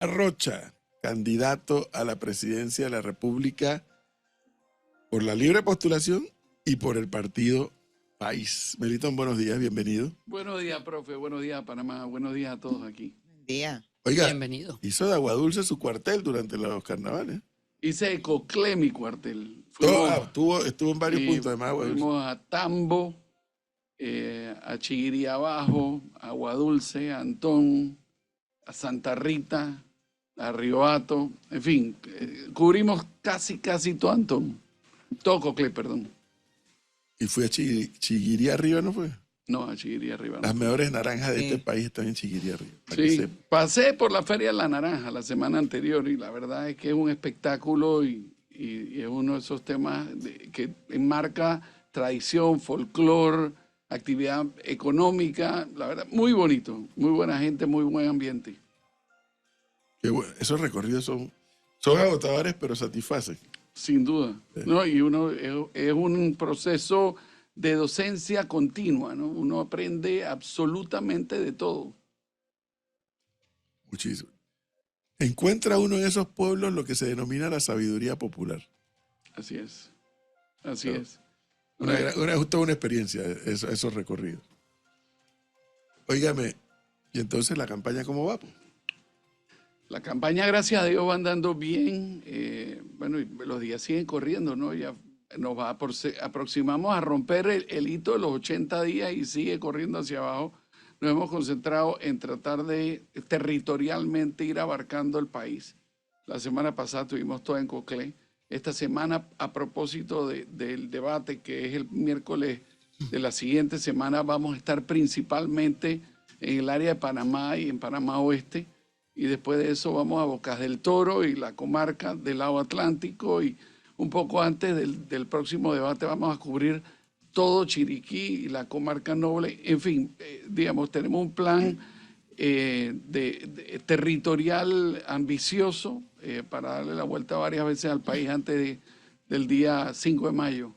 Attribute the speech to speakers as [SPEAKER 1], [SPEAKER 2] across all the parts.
[SPEAKER 1] Rocha, candidato a la presidencia de la República por la libre postulación y por el partido País. Melitón, buenos días, bienvenido.
[SPEAKER 2] Buenos días, profe, buenos días, Panamá, buenos días a todos aquí.
[SPEAKER 3] Buen día.
[SPEAKER 1] Oiga,
[SPEAKER 3] Bienvenido.
[SPEAKER 1] hizo de Aguadulce su cuartel durante los carnavales.
[SPEAKER 2] Hice de Coclé mi cuartel.
[SPEAKER 1] Estuvo en varios puntos además de Aguadulce.
[SPEAKER 2] Fuimos a Tambo, a Chiguirí Abajo, a Aguadulce, a Antón, a Santa Rita, a Río Hato, en fin, cubrimos casi todo Antón. Todo Coclé, perdón.
[SPEAKER 1] Y fui a Chiguirí arriba, ¿no fue?
[SPEAKER 2] No, a Chiguirí arriba.
[SPEAKER 1] Las
[SPEAKER 2] No.
[SPEAKER 1] mejores naranjas de este país están en Chiguirí arriba.
[SPEAKER 2] Sí, pasé por la Feria de la Naranja la semana anterior y la verdad es que es un espectáculo y es uno de esos temas que enmarca tradición, folclore, actividad económica, la verdad, muy bonito, muy buena gente, muy buen ambiente.
[SPEAKER 1] Qué bueno. Esos recorridos son agotadores, pero satisfacen.
[SPEAKER 2] Sin duda, ¿no? Y uno es un proceso de docencia continua, ¿no? Uno aprende absolutamente de todo.
[SPEAKER 1] Muchísimo. Encuentra uno en esos pueblos lo que se denomina la sabiduría popular.
[SPEAKER 2] Así es, así
[SPEAKER 1] Claro.
[SPEAKER 2] es.
[SPEAKER 1] Toda una experiencia, esos recorridos. Óigame, ¿y entonces la campaña cómo va?
[SPEAKER 2] La campaña, gracias a Dios, va andando bien. Bueno, y los días siguen corriendo, ¿no? Ya nos aproximamos a romper el hito de los 80 días y sigue corriendo hacia abajo. Nos hemos concentrado en tratar de territorialmente ir abarcando el país. La semana pasada tuvimos todo en Coclé. Esta semana, a propósito del debate, que es el miércoles de la siguiente semana, vamos a estar principalmente en el área de Panamá y en Panamá Oeste. Y después de eso vamos a Bocas del Toro y la comarca del lado Atlántico. Y un poco antes del próximo debate vamos a cubrir todo Chiriquí y la comarca Noble. En fin, digamos, tenemos un plan territorial ambicioso para darle la vuelta varias veces al país antes del día 5 de mayo.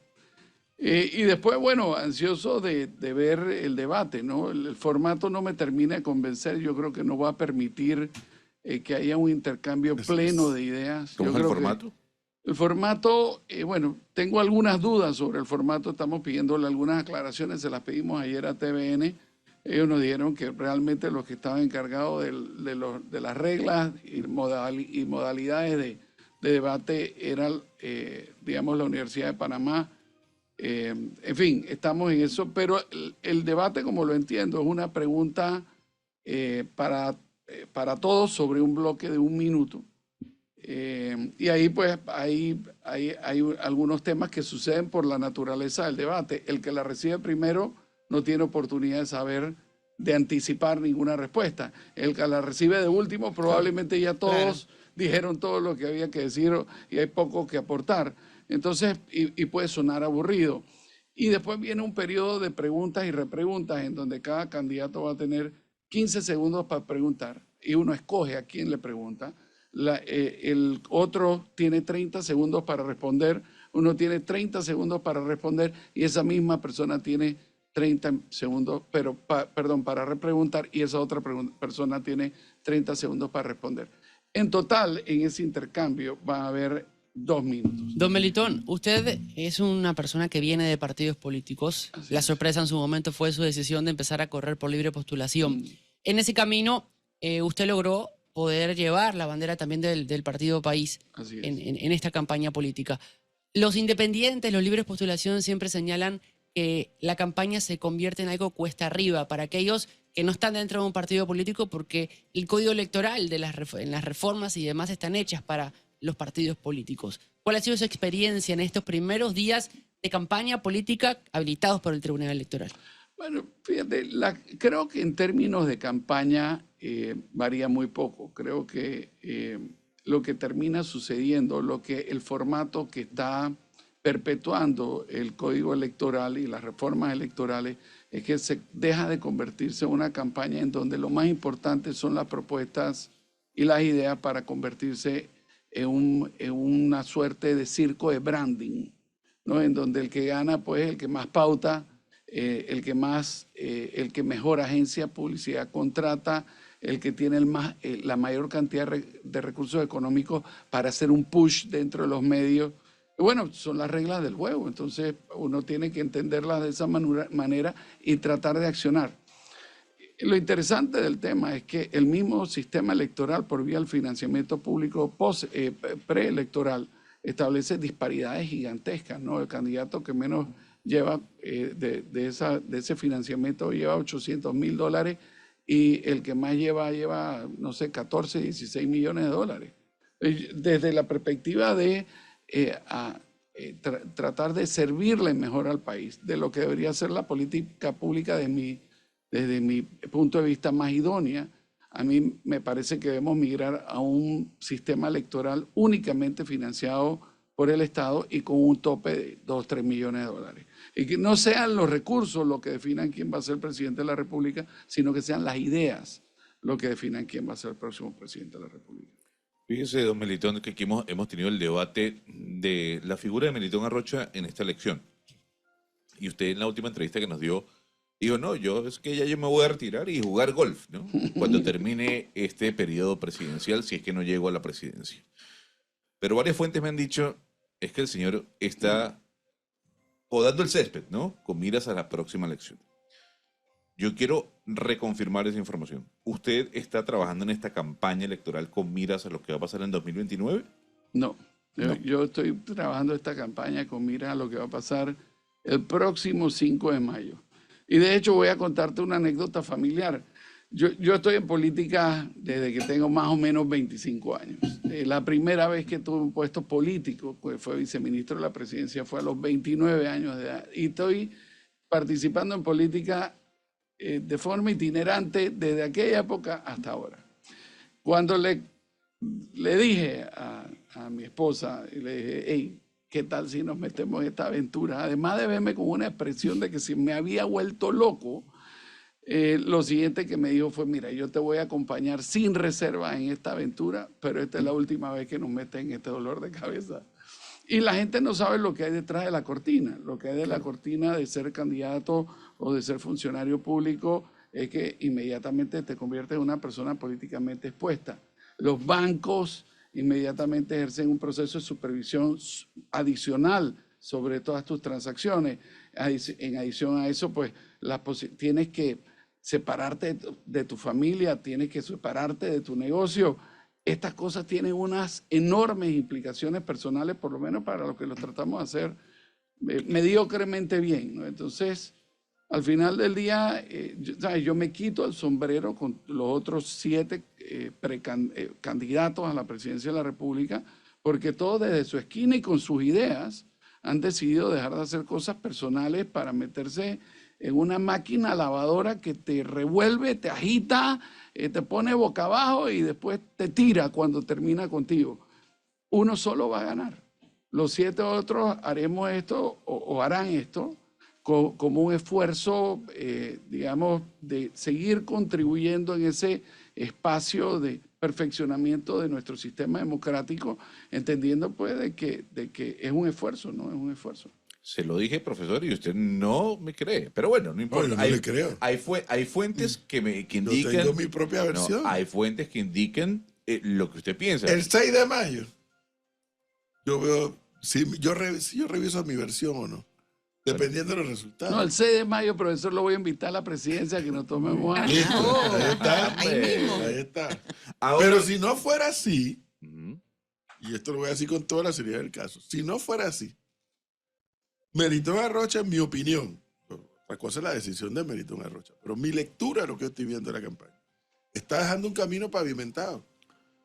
[SPEAKER 2] Y después, bueno, ansioso de ver el debate, ¿no? El formato no me termina de convencer, yo creo que no va a permitir que haya un intercambio pleno de ideas.
[SPEAKER 1] ¿Cómo es el formato?
[SPEAKER 2] El formato, bueno, tengo algunas dudas sobre el formato, estamos pidiéndole algunas aclaraciones, se las pedimos ayer a TVN. Ellos nos dijeron que realmente los que estaban encargados de las reglas y modalidades de debate eran, digamos, la Universidad de Panamá. En fin, estamos en eso, pero el debate, como lo entiendo, es una pregunta para todos sobre un bloque de 1 minuto. Y ahí pues hay algunos temas que suceden por la naturaleza del debate. El que la recibe primero no tiene oportunidad de saber, de anticipar ninguna respuesta. El que la recibe de último probablemente ya todos dijeron todo lo que había que decir y hay poco que aportar. Entonces, y puede sonar aburrido. Y después viene un periodo de preguntas y repreguntas en donde cada candidato va a tener 15 segundos para preguntar y uno escoge a quién le pregunta. El otro tiene 30 segundos para responder, uno tiene 30 segundos para responder y esa misma persona tiene 30 segundos, para repreguntar y esa otra persona tiene 30 segundos para responder. En total, en ese intercambio va a haber 2 minutos.
[SPEAKER 3] Don Melitón, usted es una persona que viene de partidos políticos.
[SPEAKER 2] Así
[SPEAKER 3] La
[SPEAKER 2] es.
[SPEAKER 3] sorpresa en su momento fue su decisión de empezar a correr por libre postulación. En ese camino, usted logró poder llevar la bandera también del partido País
[SPEAKER 2] Así es.
[SPEAKER 3] en esta campaña política. Los independientes, los libres postulación siempre señalan que la campaña se convierte en algo cuesta arriba para aquellos que no están dentro de un partido político porque el código electoral en las reformas y demás están hechas para los partidos políticos. ¿Cuál ha sido su experiencia en estos primeros días de campaña política habilitados por el Tribunal Electoral?
[SPEAKER 2] Bueno, fíjate, creo que en términos de campaña varía muy poco. Creo que lo que termina sucediendo, el formato que está perpetuando el código electoral y las reformas electorales es que se deja de convertirse en una campaña en donde lo más importante son las propuestas y las ideas para convertirse en una suerte de circo de branding, ¿no? En donde el que gana pues es el que más pauta, el que mejor agencia publicidad contrata, el que tiene la mayor cantidad de recursos económicos para hacer un push dentro de los medios. Bueno, son las reglas del juego, entonces uno tiene que entenderlas de esa manera y tratar de accionar. Lo interesante del tema es que el mismo sistema electoral por vía del financiamiento público preelectoral establece disparidades gigantescas, ¿no? El candidato que menos lleva de ese financiamiento lleva $800,000 y el que más lleva, no sé, 14, 16 millones de dólares. Desde la perspectiva de tratar de servirle mejor al país, de lo que debería ser la política pública desde mi punto de vista más idónea, a mí me parece que debemos migrar a un sistema electoral únicamente financiado por el Estado y con un tope de 2, 3 millones de dólares. Y que no sean los recursos lo que definan quién va a ser presidente de la República, sino que sean las ideas lo que definan quién va a ser el próximo presidente de la República.
[SPEAKER 4] Fíjese, don Melitón, que aquí hemos tenido el debate de la figura de Melitón Arrocha en esta elección. Y usted en la última entrevista que nos dio, dijo, no, es que ya yo me voy a retirar y jugar golf, ¿no? Cuando termine este periodo presidencial, si es que no llego a la presidencia. Pero varias fuentes me han dicho, es que el señor está podando el césped, ¿no? Con miras a la próxima elección. Yo quiero reconfirmar esa información. ¿Usted está trabajando en esta campaña electoral con miras a lo que va a pasar en 2029?
[SPEAKER 2] No. Yo estoy trabajando esta campaña con miras a lo que va a pasar el próximo 5 de mayo. Y de hecho voy a contarte una anécdota familiar. Yo estoy en política desde que tengo más o menos 25 años. La primera vez que tuve un puesto político, pues fue viceministro de la presidencia, fue a los 29 años de edad. Y estoy participando en política de forma itinerante desde aquella época hasta ahora. Cuando le dije a mi esposa, y le dije, hey, ¿qué tal si nos metemos en esta aventura? Además de verme con una expresión de que si me había vuelto loco, lo siguiente que me dijo fue, mira, yo te voy a acompañar sin reserva en esta aventura, pero esta es la última vez que nos meten en este dolor de cabeza. Y la gente no sabe lo que hay detrás de la cortina. Lo que hay de la cortina de ser candidato o de ser funcionario público es que inmediatamente te conviertes en una persona políticamente expuesta. Los bancos inmediatamente ejercen un proceso de supervisión adicional sobre todas tus transacciones. En adición a eso, pues tienes que separarte de tu familia, tienes que separarte de tu negocio. Estas cosas tienen unas enormes implicaciones personales, por lo menos para lo que lo tratamos de hacer mediocremente bien, ¿no? Entonces, al final del día, yo me quito el sombrero con los otros 7 candidatos a la presidencia de la República, porque todos desde su esquina y con sus ideas han decidido dejar de hacer cosas personales para meterse en una máquina lavadora que te revuelve, te agita, te pone boca abajo y después te tira cuando termina contigo. Uno solo va a ganar. Los 7 otros haremos esto o harán esto como un esfuerzo, digamos, de seguir contribuyendo en ese espacio de perfeccionamiento de nuestro sistema democrático, entendiendo pues de que es un esfuerzo, ¿no? Es un esfuerzo.
[SPEAKER 4] Se lo dije, profesor, y usted no me cree. Pero bueno, no importa.
[SPEAKER 1] No, yo no le creo.
[SPEAKER 4] Hay fuentes que indican...
[SPEAKER 1] Yo tengo mi propia versión.
[SPEAKER 4] No, hay fuentes que indican lo que usted piensa.
[SPEAKER 1] El 6 de mayo, yo veo si yo reviso mi versión o no, dependiendo de los resultados.
[SPEAKER 2] No, el 6 de mayo, profesor, lo voy a invitar a la presidencia que nos tomemos algo.
[SPEAKER 1] Listo, ahí está.
[SPEAKER 3] Ahí mismo.
[SPEAKER 1] Ahí está.
[SPEAKER 4] Ahora-
[SPEAKER 1] Pero si no fuera así,
[SPEAKER 4] Ujú.
[SPEAKER 1] y esto lo voy a decir con toda la seriedad del caso, si no fuera así, Melitón Arrocha, en mi opinión, otra cosa es la decisión de Melitón Arrocha, pero mi lectura de lo que estoy viendo en la campaña, está dejando un camino pavimentado.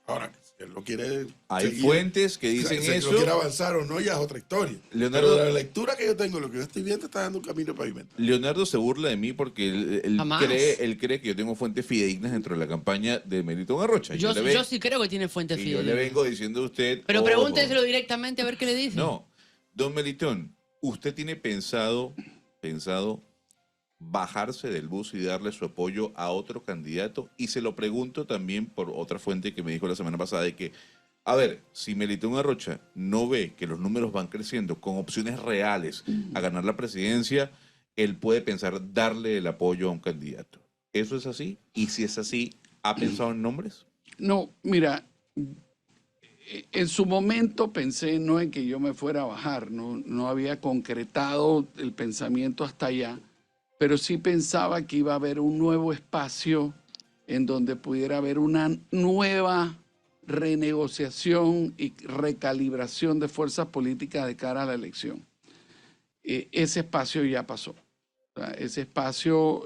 [SPEAKER 1] Ahora, si él lo quiere
[SPEAKER 4] Hay
[SPEAKER 1] seguir,
[SPEAKER 4] fuentes que dicen
[SPEAKER 1] si
[SPEAKER 4] eso.
[SPEAKER 1] lo quiere avanzar o no, ya es otra historia.
[SPEAKER 4] Leonardo-
[SPEAKER 1] Pero la lectura que yo tengo, lo que yo estoy viendo, está dando un camino pavimentado.
[SPEAKER 4] Leonardo se burla de mí porque él
[SPEAKER 3] Jamás.
[SPEAKER 4] cree que yo tengo fuentes fidedignas dentro de la campaña de Melitón Arrocha.
[SPEAKER 3] Yo
[SPEAKER 4] le
[SPEAKER 3] yo sí creo que tiene fuentes
[SPEAKER 4] y yo le
[SPEAKER 3] fidedignas.
[SPEAKER 4] vengo diciendo a usted...
[SPEAKER 3] Pero
[SPEAKER 4] ojo.
[SPEAKER 3] pregúnteselo directamente a ver qué le dice.
[SPEAKER 4] No, don Melitón, ¿usted tiene pensado bajarse del bus y darle su apoyo a otro candidato? Y se lo pregunto también por otra fuente que me dijo la semana pasada de que, a ver, si Melitón Arrocha no ve que los números van creciendo con opciones reales a ganar la presidencia, él puede pensar darle el apoyo a un candidato. ¿Eso es así? Y si es así, ¿Ha pensado en nombres?
[SPEAKER 2] No, mira, en su momento pensé no en que yo me fuera a bajar, no había concretado el pensamiento hasta allá, pero sí pensaba que iba a haber un nuevo espacio en donde pudiera haber una nueva renegociación y recalibración de fuerzas políticas de cara a la elección. Ese espacio ya pasó. O sea, ese espacio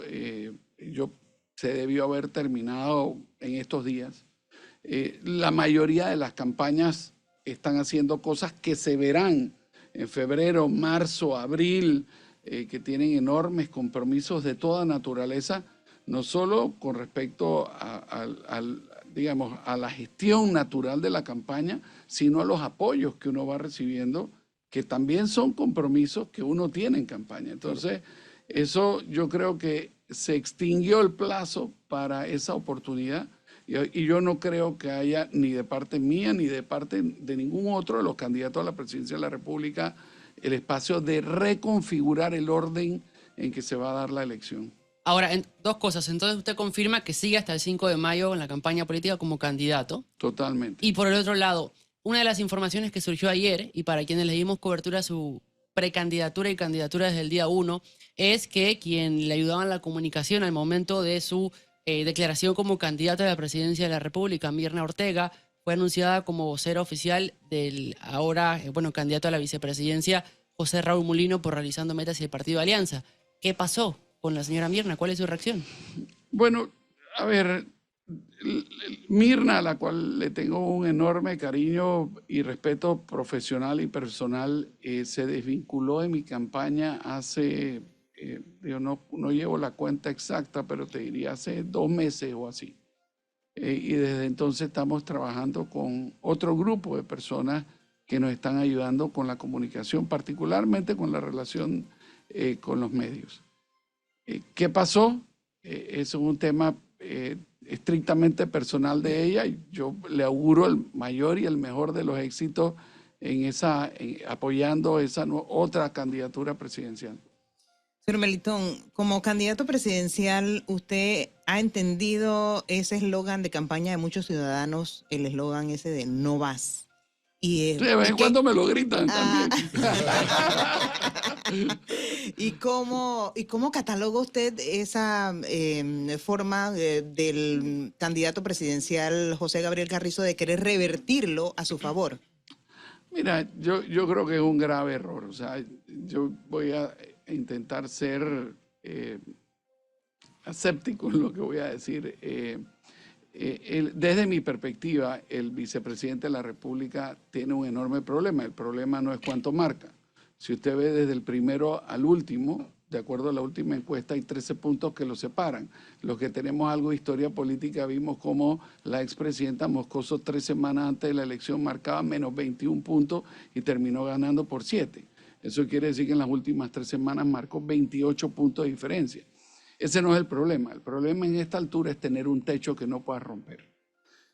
[SPEAKER 2] se debió haber terminado en estos días. La mayoría de las campañas están haciendo cosas que se verán en febrero, marzo, abril, que tienen enormes compromisos de toda naturaleza, no solo con respecto digamos, a la gestión natural de la campaña, sino a los apoyos que uno va recibiendo, que también son compromisos que uno tiene en campaña. Entonces, eso yo creo que se extinguió el plazo para esa oportunidad. Y yo no creo que haya ni de parte mía ni de parte de ningún otro de los candidatos a la presidencia de la República el espacio de reconfigurar el orden en que se va a dar la elección.
[SPEAKER 3] Ahora, dos cosas. Entonces usted confirma que sigue hasta el 5 de mayo en la campaña política como candidato.
[SPEAKER 2] Totalmente.
[SPEAKER 3] Y por el otro lado, una de las informaciones que surgió ayer, y para quienes le dimos cobertura a su precandidatura y candidatura desde el día 1, es que quien le ayudaba en la comunicación al momento de su declaración como candidata a la presidencia de la República, Mirna Ortega, fue anunciada como vocera oficial del ahora, candidato a la vicepresidencia, José Raúl Mulino, por Realizando Metas y el Partido Alianza. ¿Qué pasó con la señora Mirna? ¿Cuál es su reacción?
[SPEAKER 2] Bueno, a ver, Mirna, a la cual le tengo un enorme cariño y respeto profesional y personal, se desvinculó de mi campaña hace, yo no llevo la cuenta exacta, pero te diría hace 2 meses o así. Y desde entonces estamos trabajando con otro grupo de personas que nos están ayudando con la comunicación, particularmente con la relación con los medios. ¿Qué pasó? Eso es un tema estrictamente personal de ella y yo le auguro el mayor y el mejor de los éxitos apoyando esa otra candidatura presidencial.
[SPEAKER 5] Señor Melitón, como candidato presidencial, ¿usted ha entendido ese eslogan de campaña de muchos ciudadanos, el eslogan ese de no vas?
[SPEAKER 2] Sí, de vez en cuando me lo gritan también.
[SPEAKER 5] ¿Y cómo cataloga usted esa forma del candidato presidencial José Gabriel Carrizo de querer revertirlo a su favor?
[SPEAKER 2] Mira, yo creo que es un grave error. O sea, yo voy a intentar ser aséptico en lo que voy a decir. Desde mi perspectiva, el vicepresidente de la República tiene un enorme problema. El problema no es cuánto marca. Si usted ve desde el primero al último, de acuerdo a la última encuesta, hay 13 puntos que lo separan. Los que tenemos algo de historia política vimos cómo la expresidenta Moscoso 3 semanas antes de la elección marcaba menos 21 puntos y terminó ganando por 7. Eso quiere decir que en las últimas 3 semanas marcó 28 puntos de diferencia. Ese no es el problema. El problema en esta altura es tener un techo que no pueda romper.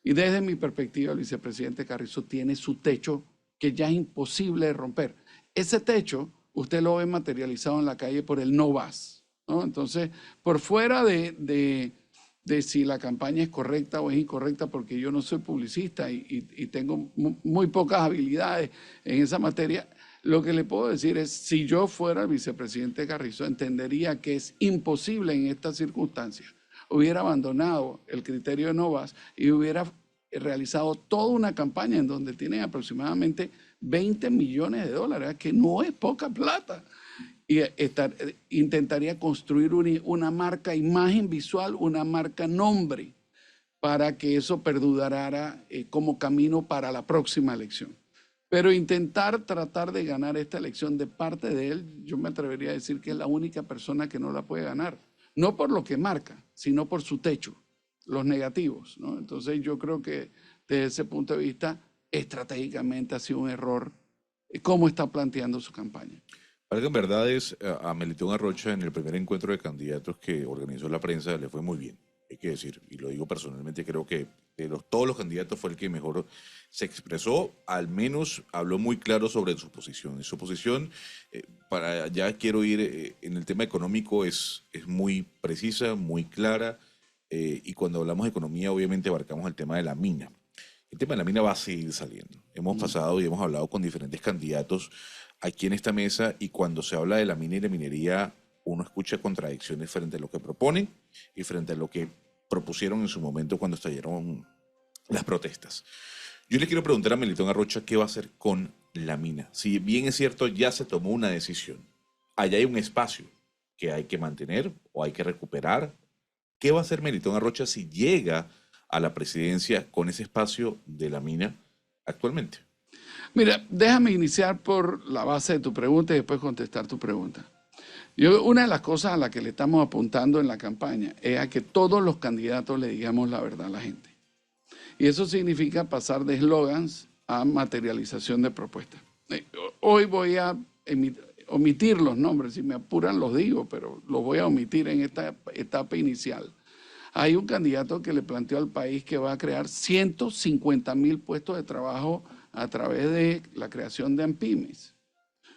[SPEAKER 2] Y desde mi perspectiva, el vicepresidente Carrizo tiene su techo que ya es imposible de romper. Ese techo, usted lo ve materializado en la calle por el no vas, ¿no? Entonces, por fuera de si la campaña es correcta o es incorrecta, porque yo no soy publicista y tengo muy pocas habilidades en esa materia, lo que le puedo decir es, si yo fuera el vicepresidente Carrizo, entendería que es imposible en estas circunstancias. Hubiera abandonado el criterio de no vas y hubiera realizado toda una campaña en donde tienen aproximadamente 20 millones de dólares, que no es poca plata. Y intentaría construir una marca imagen visual, una marca nombre, para que eso perdurara como camino para la próxima elección. Pero tratar de ganar esta elección de parte de él, yo me atrevería a decir que es la única persona que no la puede ganar. No por lo que marca, sino por su techo, los negativos, ¿no? Entonces yo creo que desde ese punto de vista, estratégicamente ha sido un error cómo está planteando su campaña.
[SPEAKER 4] Para que en verdad es a Melitón Arrocha en el primer encuentro de candidatos que organizó la prensa le fue muy bien, hay que decir, y lo digo personalmente, creo que de todos los candidatos fue el que mejor se expresó, al menos habló muy claro sobre su posición. Y su posición, ya quiero ir en el tema económico, es muy precisa, muy clara. y cuando hablamos de economía, obviamente abarcamos el tema de la mina. El tema de la mina va a seguir saliendo. Hemos pasado y hemos hablado con diferentes candidatos aquí en esta mesa, y cuando se habla de la mina y la minería, uno escucha contradicciones frente a lo que proponen y frente a lo que propusieron en su momento cuando estallaron las protestas. Yo le quiero preguntar a Melitón Arrocha qué va a hacer con la mina. Si bien es cierto, ya se tomó una decisión, allá hay un espacio que hay que mantener o hay que recuperar. ¿Qué va a hacer Melitón Arrocha si llega a la presidencia con ese espacio de la mina actualmente?
[SPEAKER 2] Mira, déjame iniciar por la base de tu pregunta y después contestar tu pregunta. Una de las cosas a las que le estamos apuntando en la campaña es a que todos los candidatos le digamos la verdad a la gente. Y eso significa pasar de eslogans a materialización de propuestas. Hoy voy a omitir los nombres, si me apuran los digo, pero los voy a omitir en esta etapa inicial. Hay un candidato que le planteó al país que va a crear 150,000 puestos de trabajo a través de la creación de AMPIMES.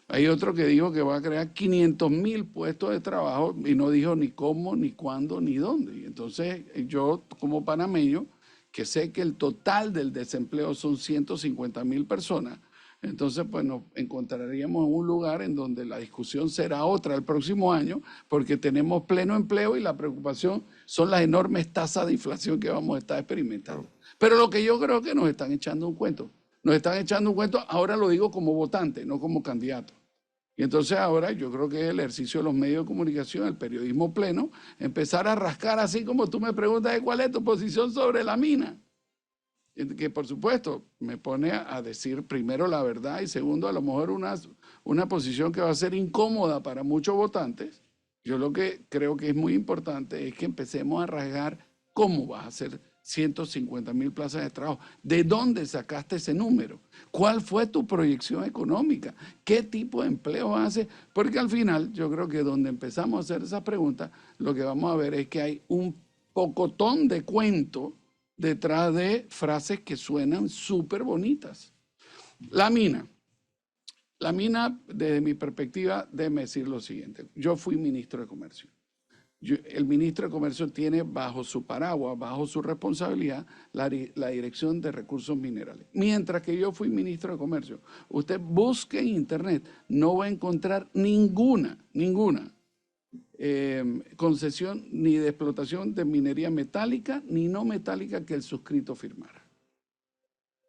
[SPEAKER 2] Hay otro que dijo que va a crear 500,000 puestos de trabajo y no dijo ni cómo, ni cuándo, ni dónde. Y entonces yo, como panameño, que sé que el total del desempleo son 150,000 personas, entonces pues nos encontraríamos en un lugar en donde la discusión será otra el próximo año, porque tenemos pleno empleo y la preocupación son las enormes tasas de inflación que vamos a estar experimentando. Pero lo que yo creo que nos están echando un cuento. Nos están echando un cuento, ahora lo digo como votante, no como candidato. Y entonces ahora yo creo que es el ejercicio de los medios de comunicación, el periodismo pleno, empezar a rascar así como tú me preguntas cuál es tu posición sobre la mina. Que por supuesto me pone a decir primero la verdad y segundo a lo mejor una posición que va a ser incómoda para muchos votantes. Yo lo que creo que es muy importante es que empecemos a rasgar cómo vas a hacer 150,000 plazas de trabajo. ¿De dónde sacaste ese número? ¿Cuál fue tu proyección económica? ¿Qué tipo de empleo hace? Porque al final yo creo que donde empezamos a hacer esas preguntas, lo que vamos a ver es que hay un pocotón de cuento detrás de frases que suenan súper bonitas. La mina, desde mi perspectiva, déjeme decir lo siguiente. Yo fui ministro de Comercio. El ministro de Comercio tiene bajo su paraguas, bajo su responsabilidad, la Dirección de Recursos Minerales. Mientras que yo fui ministro de Comercio, usted busque en internet, no va a encontrar ninguna concesión ni de explotación de minería metálica ni no metálica que el suscrito firmara.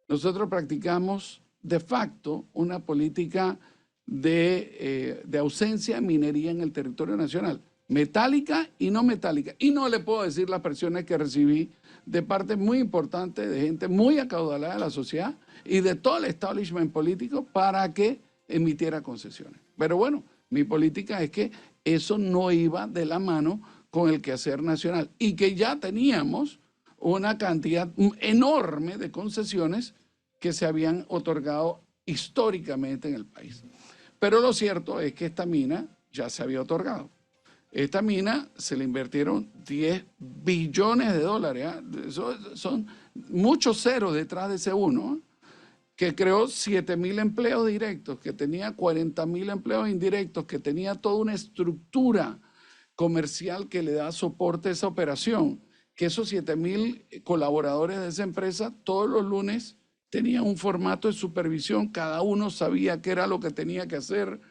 [SPEAKER 2] Nosotros practicamos de facto una política de ausencia de minería en el territorio nacional, metálica y no metálica. Y no le puedo decir las presiones que recibí de parte muy importante de gente muy acaudalada de la sociedad y de todo el establishment político para que emitiera concesiones. Pero bueno, mi política es que eso no iba de la mano con el quehacer nacional y que ya teníamos una cantidad enorme de concesiones que se habían otorgado históricamente en el país. Pero lo cierto es que esta mina ya se había otorgado. Esta mina se le invirtieron 10 billones de dólares. Eso son muchos ceros detrás de ese uno, que creó 7,000 empleos directos, que tenía 40,000 empleos indirectos, que tenía toda una estructura comercial que le da soporte a esa operación, que esos 7,000 colaboradores de esa empresa todos los lunes tenían un formato de supervisión, cada uno sabía qué era lo que tenía que hacer,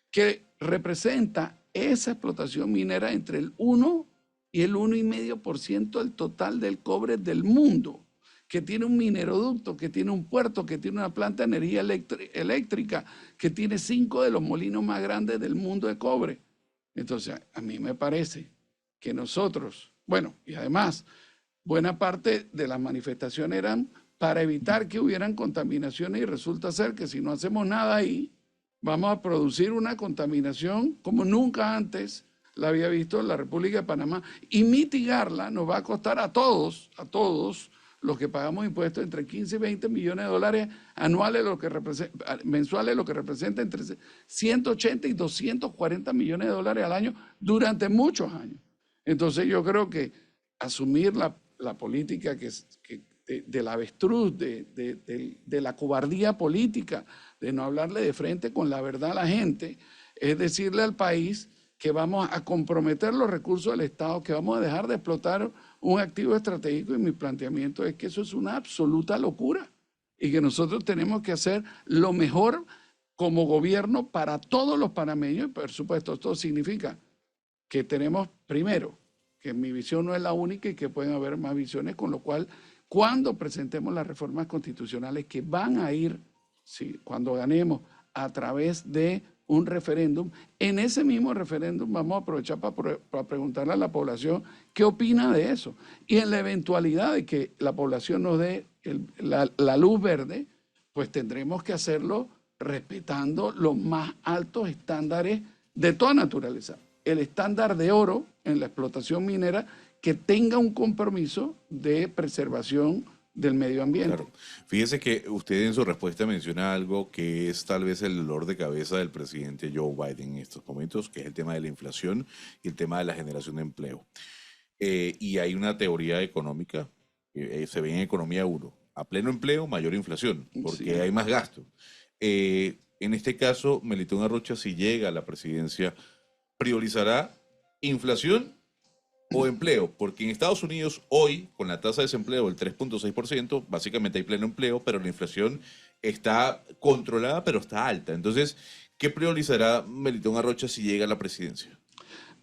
[SPEAKER 2] que representa esa explotación minera entre el 1 y el 1,5% del total del cobre del mundo, que tiene un mineroducto, que tiene un puerto, que tiene una planta de energía eléctrica, que tiene 5 de los molinos más grandes del mundo de cobre. Entonces, a mí me parece que nosotros, bueno, y además, buena parte de las manifestaciones eran para evitar que hubieran contaminaciones y resulta ser que si no hacemos nada ahí, vamos a producir una contaminación como nunca antes la había visto en la República de Panamá y mitigarla nos va a costar a todos los que pagamos impuestos entre 15 y 20 millones de dólares anuales, mensuales, lo que representa entre 180 y 240 millones de dólares al año durante muchos años. Entonces yo creo que asumir la política del avestruz, de la cobardía política, de no hablarle de frente con la verdad a la gente, es decirle al país que vamos a comprometer los recursos del Estado, que vamos a dejar de explotar un activo estratégico y mi planteamiento es que eso es una absoluta locura y que nosotros tenemos que hacer lo mejor como gobierno para todos los panameños. Y por supuesto, esto significa que tenemos, primero, que mi visión no es la única y que pueden haber más visiones, con lo cual, cuando presentemos las reformas constitucionales que van a ir, sí, cuando ganemos, a través de un referéndum, en ese mismo referéndum vamos a aprovechar para preguntarle a la población qué opina de eso. Y en la eventualidad de que la población nos dé la luz verde, pues tendremos que hacerlo respetando los más altos estándares de toda naturaleza. El estándar de oro en la explotación minera que tenga un compromiso de preservación del medio ambiente.
[SPEAKER 4] Claro. Fíjese que usted en su respuesta menciona algo que es tal vez el dolor de cabeza del presidente Joe Biden en estos momentos, que es el tema de la inflación y el tema de la generación de empleo. Y hay una teoría económica, se ve en Economía 1, a pleno empleo, mayor inflación, porque
[SPEAKER 2] Sí.
[SPEAKER 4] hay más gasto. En este caso, Melitón Arrocha, si llega a la presidencia, priorizará inflación o empleo, porque en Estados Unidos hoy, con la tasa de desempleo del 3.6%, básicamente hay pleno empleo, pero la inflación está controlada, pero está alta. Entonces, ¿qué priorizará Melitón Arrocha si llega a la presidencia?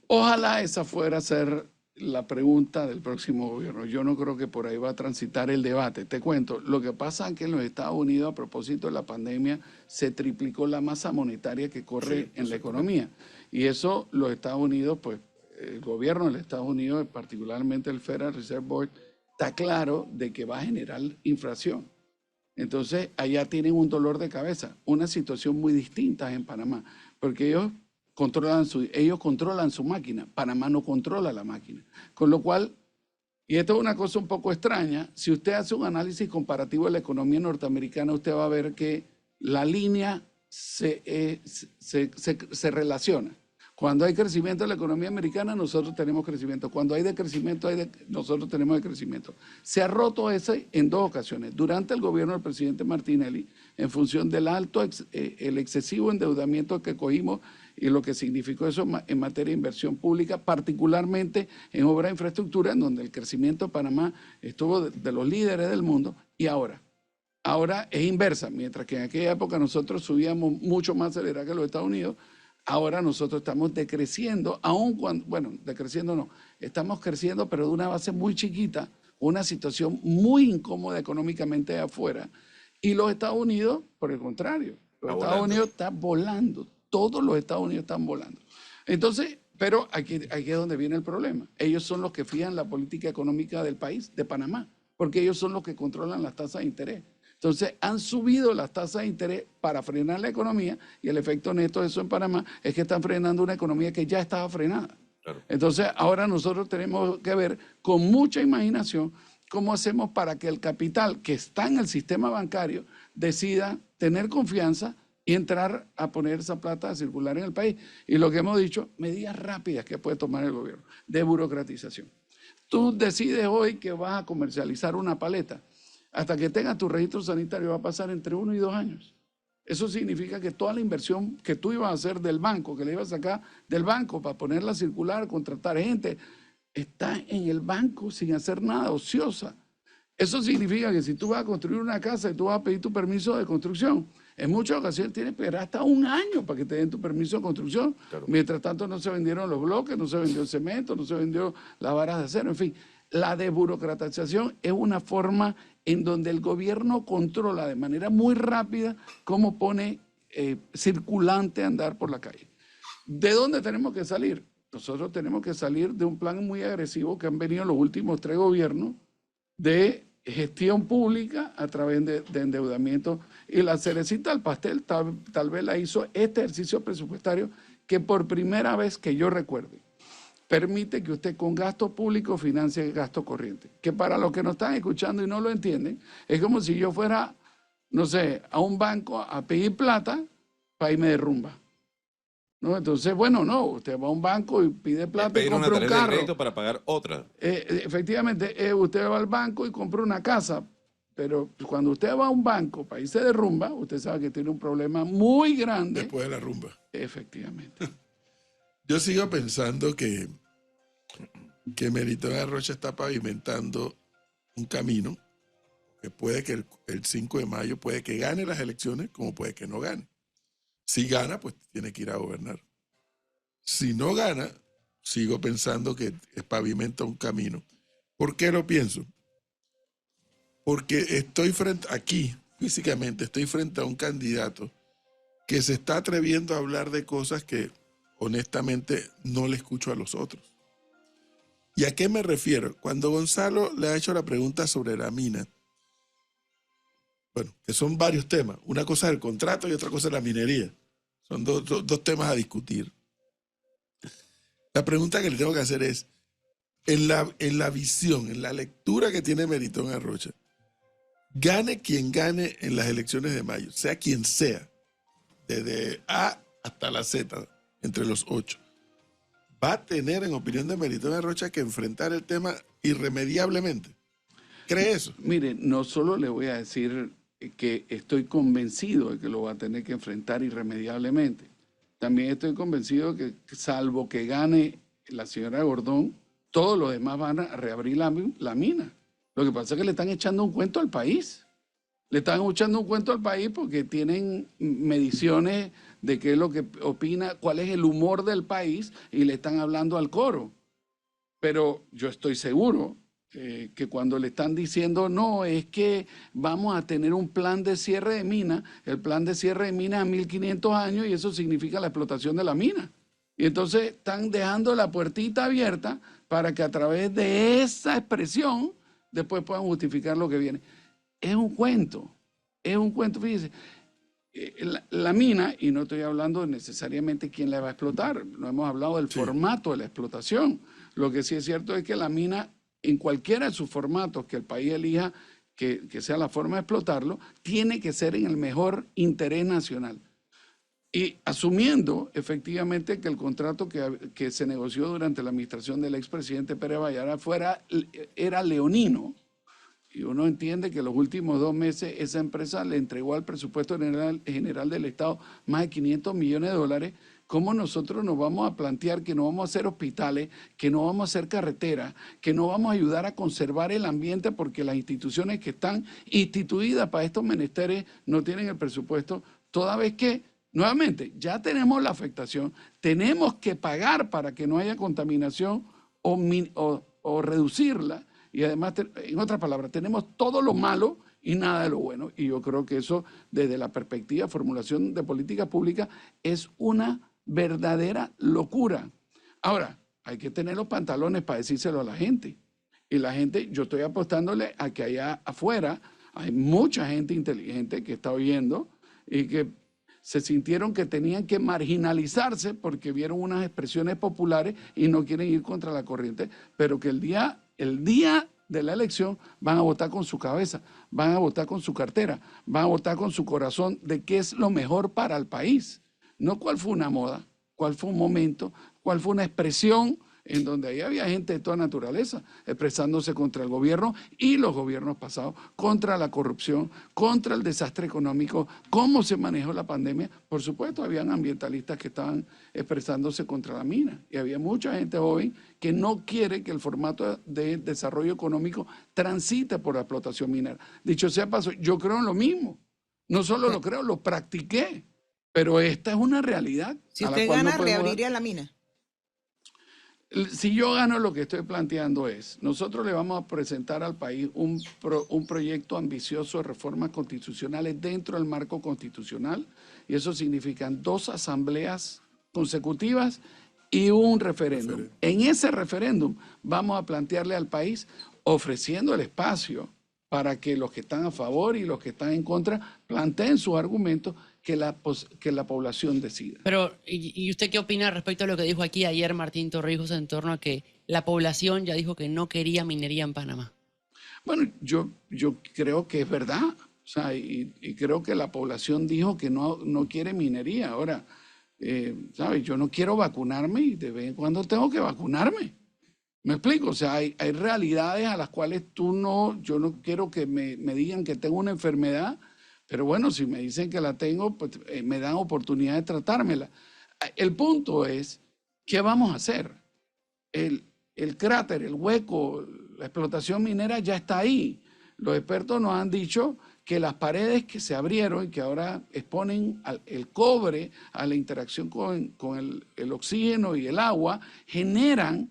[SPEAKER 2] Ojalá esa fuera a ser la pregunta del próximo gobierno. Yo no creo que por ahí va a transitar el debate. Te cuento, lo que pasa es que en los Estados Unidos, a propósito de la pandemia, se triplicó la masa monetaria que corre en la economía. Y eso, los Estados Unidos, pues, el gobierno de los Estados Unidos, particularmente el Federal Reserve Board, está claro de que va a generar inflación. Entonces, allá tienen un dolor de cabeza, una situación muy distinta en Panamá, porque ellos controlan su máquina, Panamá no controla la máquina. Con lo cual, y esto es una cosa un poco extraña, si usted hace un análisis comparativo de la economía norteamericana, usted va a ver que la línea se relaciona. Cuando hay crecimiento en la economía americana, nosotros tenemos crecimiento. Cuando hay decrecimiento, nosotros tenemos decrecimiento. Se ha roto ese en dos ocasiones. Durante el gobierno del presidente Martinelli, en función del el excesivo endeudamiento que cogimos y lo que significó eso en materia de inversión pública, particularmente en obra de infraestructura, en donde el crecimiento de Panamá estuvo de los líderes del mundo, y ahora es inversa. Mientras que en aquella época nosotros subíamos mucho más acelerado que los Estados Unidos, ahora nosotros estamos decreciendo, aun cuando, bueno, decreciendo no, estamos creciendo, pero de una base muy chiquita, una situación muy incómoda económicamente de afuera. Y los Estados Unidos, por el contrario, los Estados Unidos están volando, todos los Estados Unidos están volando. Entonces, pero aquí es donde viene el problema. Ellos son los que fijan la política económica del país, de Panamá, porque ellos son los que controlan las tasas de interés. Entonces, han subido las tasas de interés para frenar la economía y el efecto neto de eso en Panamá es que están frenando una economía que ya estaba frenada. Claro. Entonces, ahora nosotros tenemos que ver con mucha imaginación cómo hacemos para que el capital que está en el sistema bancario decida tener confianza y entrar a poner esa plata a circular en el país. Y lo que hemos dicho, medidas rápidas que puede tomar el gobierno, de burocratización. Tú decides hoy que vas a comercializar una paleta. Hasta que tengas tu registro sanitario va a pasar entre 1 y 2 años. Eso significa que toda la inversión que tú ibas a hacer del banco, que le ibas a sacar del banco para ponerla a circular, contratar gente, está en el banco sin hacer nada, ociosa. Eso significa que si tú vas a construir una casa y tú vas a pedir tu permiso de construcción, en muchas ocasiones tienes que esperar hasta 1 año para que te den tu permiso de construcción. Claro. Mientras tanto no se vendieron los bloques, no se vendió el cemento, no se vendió las varas de acero, en fin. La desburocratización es una forma en donde el gobierno controla de manera muy rápida cómo pone circulante a andar por la calle. ¿De dónde tenemos que salir? Nosotros tenemos que salir de un plan muy agresivo que han venido los últimos 3 gobiernos de gestión pública a través de endeudamiento. Y la cerecita del pastel tal vez la hizo este ejercicio presupuestario que por primera vez que yo recuerde permite que usted con gasto público financie gasto corriente. Que para los que nos están escuchando y no lo entienden, es como si yo fuera, no sé, a un banco a pedir plata para irme de rumba. ¿No? Entonces, bueno, no, usted va a un banco y pide plata y compra un carro.
[SPEAKER 4] De crédito para pagar otra.
[SPEAKER 2] Efectivamente, usted va al banco y compra una casa, pero cuando usted va a un banco para irse de rumba, usted sabe que tiene un problema muy grande.
[SPEAKER 1] Después de la rumba.
[SPEAKER 2] Efectivamente.
[SPEAKER 1] Yo sigo pensando que que Melitón Arrocha está pavimentando un camino que puede que el 5 de mayo puede que gane las elecciones como puede que no gane. Si gana, pues tiene que ir a gobernar. Si no gana, sigo pensando que pavimenta un camino. ¿Por qué lo pienso? Porque físicamente estoy frente a un candidato que se está atreviendo a hablar de cosas que honestamente no le escucho a los otros. ¿Y a qué me refiero? Cuando Gonzalo le ha hecho la pregunta sobre la mina, bueno, que son varios temas. Una cosa es el contrato y otra cosa es la minería. Son dos temas a discutir. La pregunta que le tengo que hacer es, en la visión, en la lectura que tiene Melitón Arrocha, gane quien gane en las elecciones de mayo, sea quien sea, desde A hasta la Z, entre los 8, va a tener, en opinión de Melitón Arrocha, que enfrentar el tema irremediablemente. ¿Cree eso?
[SPEAKER 2] Mire, no solo le voy a decir que estoy convencido de que lo va a tener que enfrentar irremediablemente, también estoy convencido de que salvo que gane la señora Gordón, todos los demás van a reabrir la mina. Lo que pasa es que le están echando un cuento al país. Le están echando un cuento al país porque tienen mediciones de qué es lo que opina, cuál es el humor del país y le están hablando al coro. Pero yo estoy seguro que cuando le están diciendo, no, es que vamos a tener un plan de cierre de mina, el plan de cierre de mina a 1500 años y eso significa la explotación de la mina. Y entonces están dejando la puertita abierta para que a través de esa expresión después puedan justificar lo que viene. Es un cuento, fíjense. La mina, y no estoy hablando necesariamente quién la va a explotar, no hemos hablado del formato de la explotación. Lo que sí es cierto es que la mina, en cualquiera de sus formatos que el país elija que sea la forma de explotarlo, tiene que ser en el mejor interés nacional. Y asumiendo efectivamente que el contrato que se negoció durante la administración del expresidente Pérez Vallara era leonino, y uno entiende que los últimos 2 meses esa empresa le entregó al presupuesto general del Estado más de 500 millones de dólares, ¿cómo nosotros nos vamos a plantear que no vamos a hacer hospitales, que no vamos a hacer carreteras, que no vamos a ayudar a conservar el ambiente porque las instituciones que están instituidas para estos menesteres no tienen el presupuesto, toda vez que, nuevamente, ya tenemos la afectación, tenemos que pagar para que no haya contaminación o reducirla? Y además, en otras palabras, tenemos todo lo malo y nada de lo bueno. Y yo creo que eso, desde la perspectiva de formulación de política pública, es una verdadera locura. Ahora, hay que tener los pantalones para decírselo a la gente. Y la gente, yo estoy apostándole a que allá afuera hay mucha gente inteligente que está oyendo y que se sintieron que tenían que marginalizarse porque vieron unas expresiones populares y no quieren ir contra la corriente, pero que el día de la elección van a votar con su cabeza, van a votar con su cartera, van a votar con su corazón de qué es lo mejor para el país. No cuál fue una moda, cuál fue un momento, cuál fue una expresión en donde ahí había gente de toda naturaleza expresándose contra el gobierno y los gobiernos pasados, contra la corrupción, contra el desastre económico, cómo se manejó la pandemia. Por supuesto, habían ambientalistas que estaban expresándose contra la mina y había mucha gente joven que no quiere que el formato de desarrollo económico transite por la explotación minera. Dicho sea paso, yo creo en lo mismo. No solo lo creo, lo practiqué, pero esta es una realidad.
[SPEAKER 5] Si usted gana, reabriría la mina.
[SPEAKER 2] Si yo gano, lo que estoy planteando es, nosotros le vamos a presentar al país un proyecto ambicioso de reformas constitucionales dentro del marco constitucional, y eso significa 2 asambleas consecutivas y un referéndum. En ese referéndum vamos a plantearle al país, ofreciendo el espacio para que los que están a favor y los que están en contra planteen sus argumentos, que la población decida.
[SPEAKER 3] Pero, ¿y usted qué opina respecto a lo que dijo aquí ayer Martín Torrijos en torno a que la población ya dijo que no quería minería en Panamá?
[SPEAKER 2] Bueno, yo creo que es verdad. O sea, y creo que la población dijo que no quiere minería. Ahora, ¿sabes? Yo no quiero vacunarme y de vez en cuando tengo que vacunarme. ¿Me explico? O sea, hay realidades a las cuales yo no quiero que me digan que tengo una enfermedad. Pero bueno, si me dicen que la tengo, pues me dan oportunidad de tratármela. El punto es, ¿qué vamos a hacer? el cráter, el hueco, la explotación minera ya está ahí. Los expertos nos han dicho que las paredes que se abrieron y que ahora exponen el cobre a la interacción con el oxígeno y el agua generan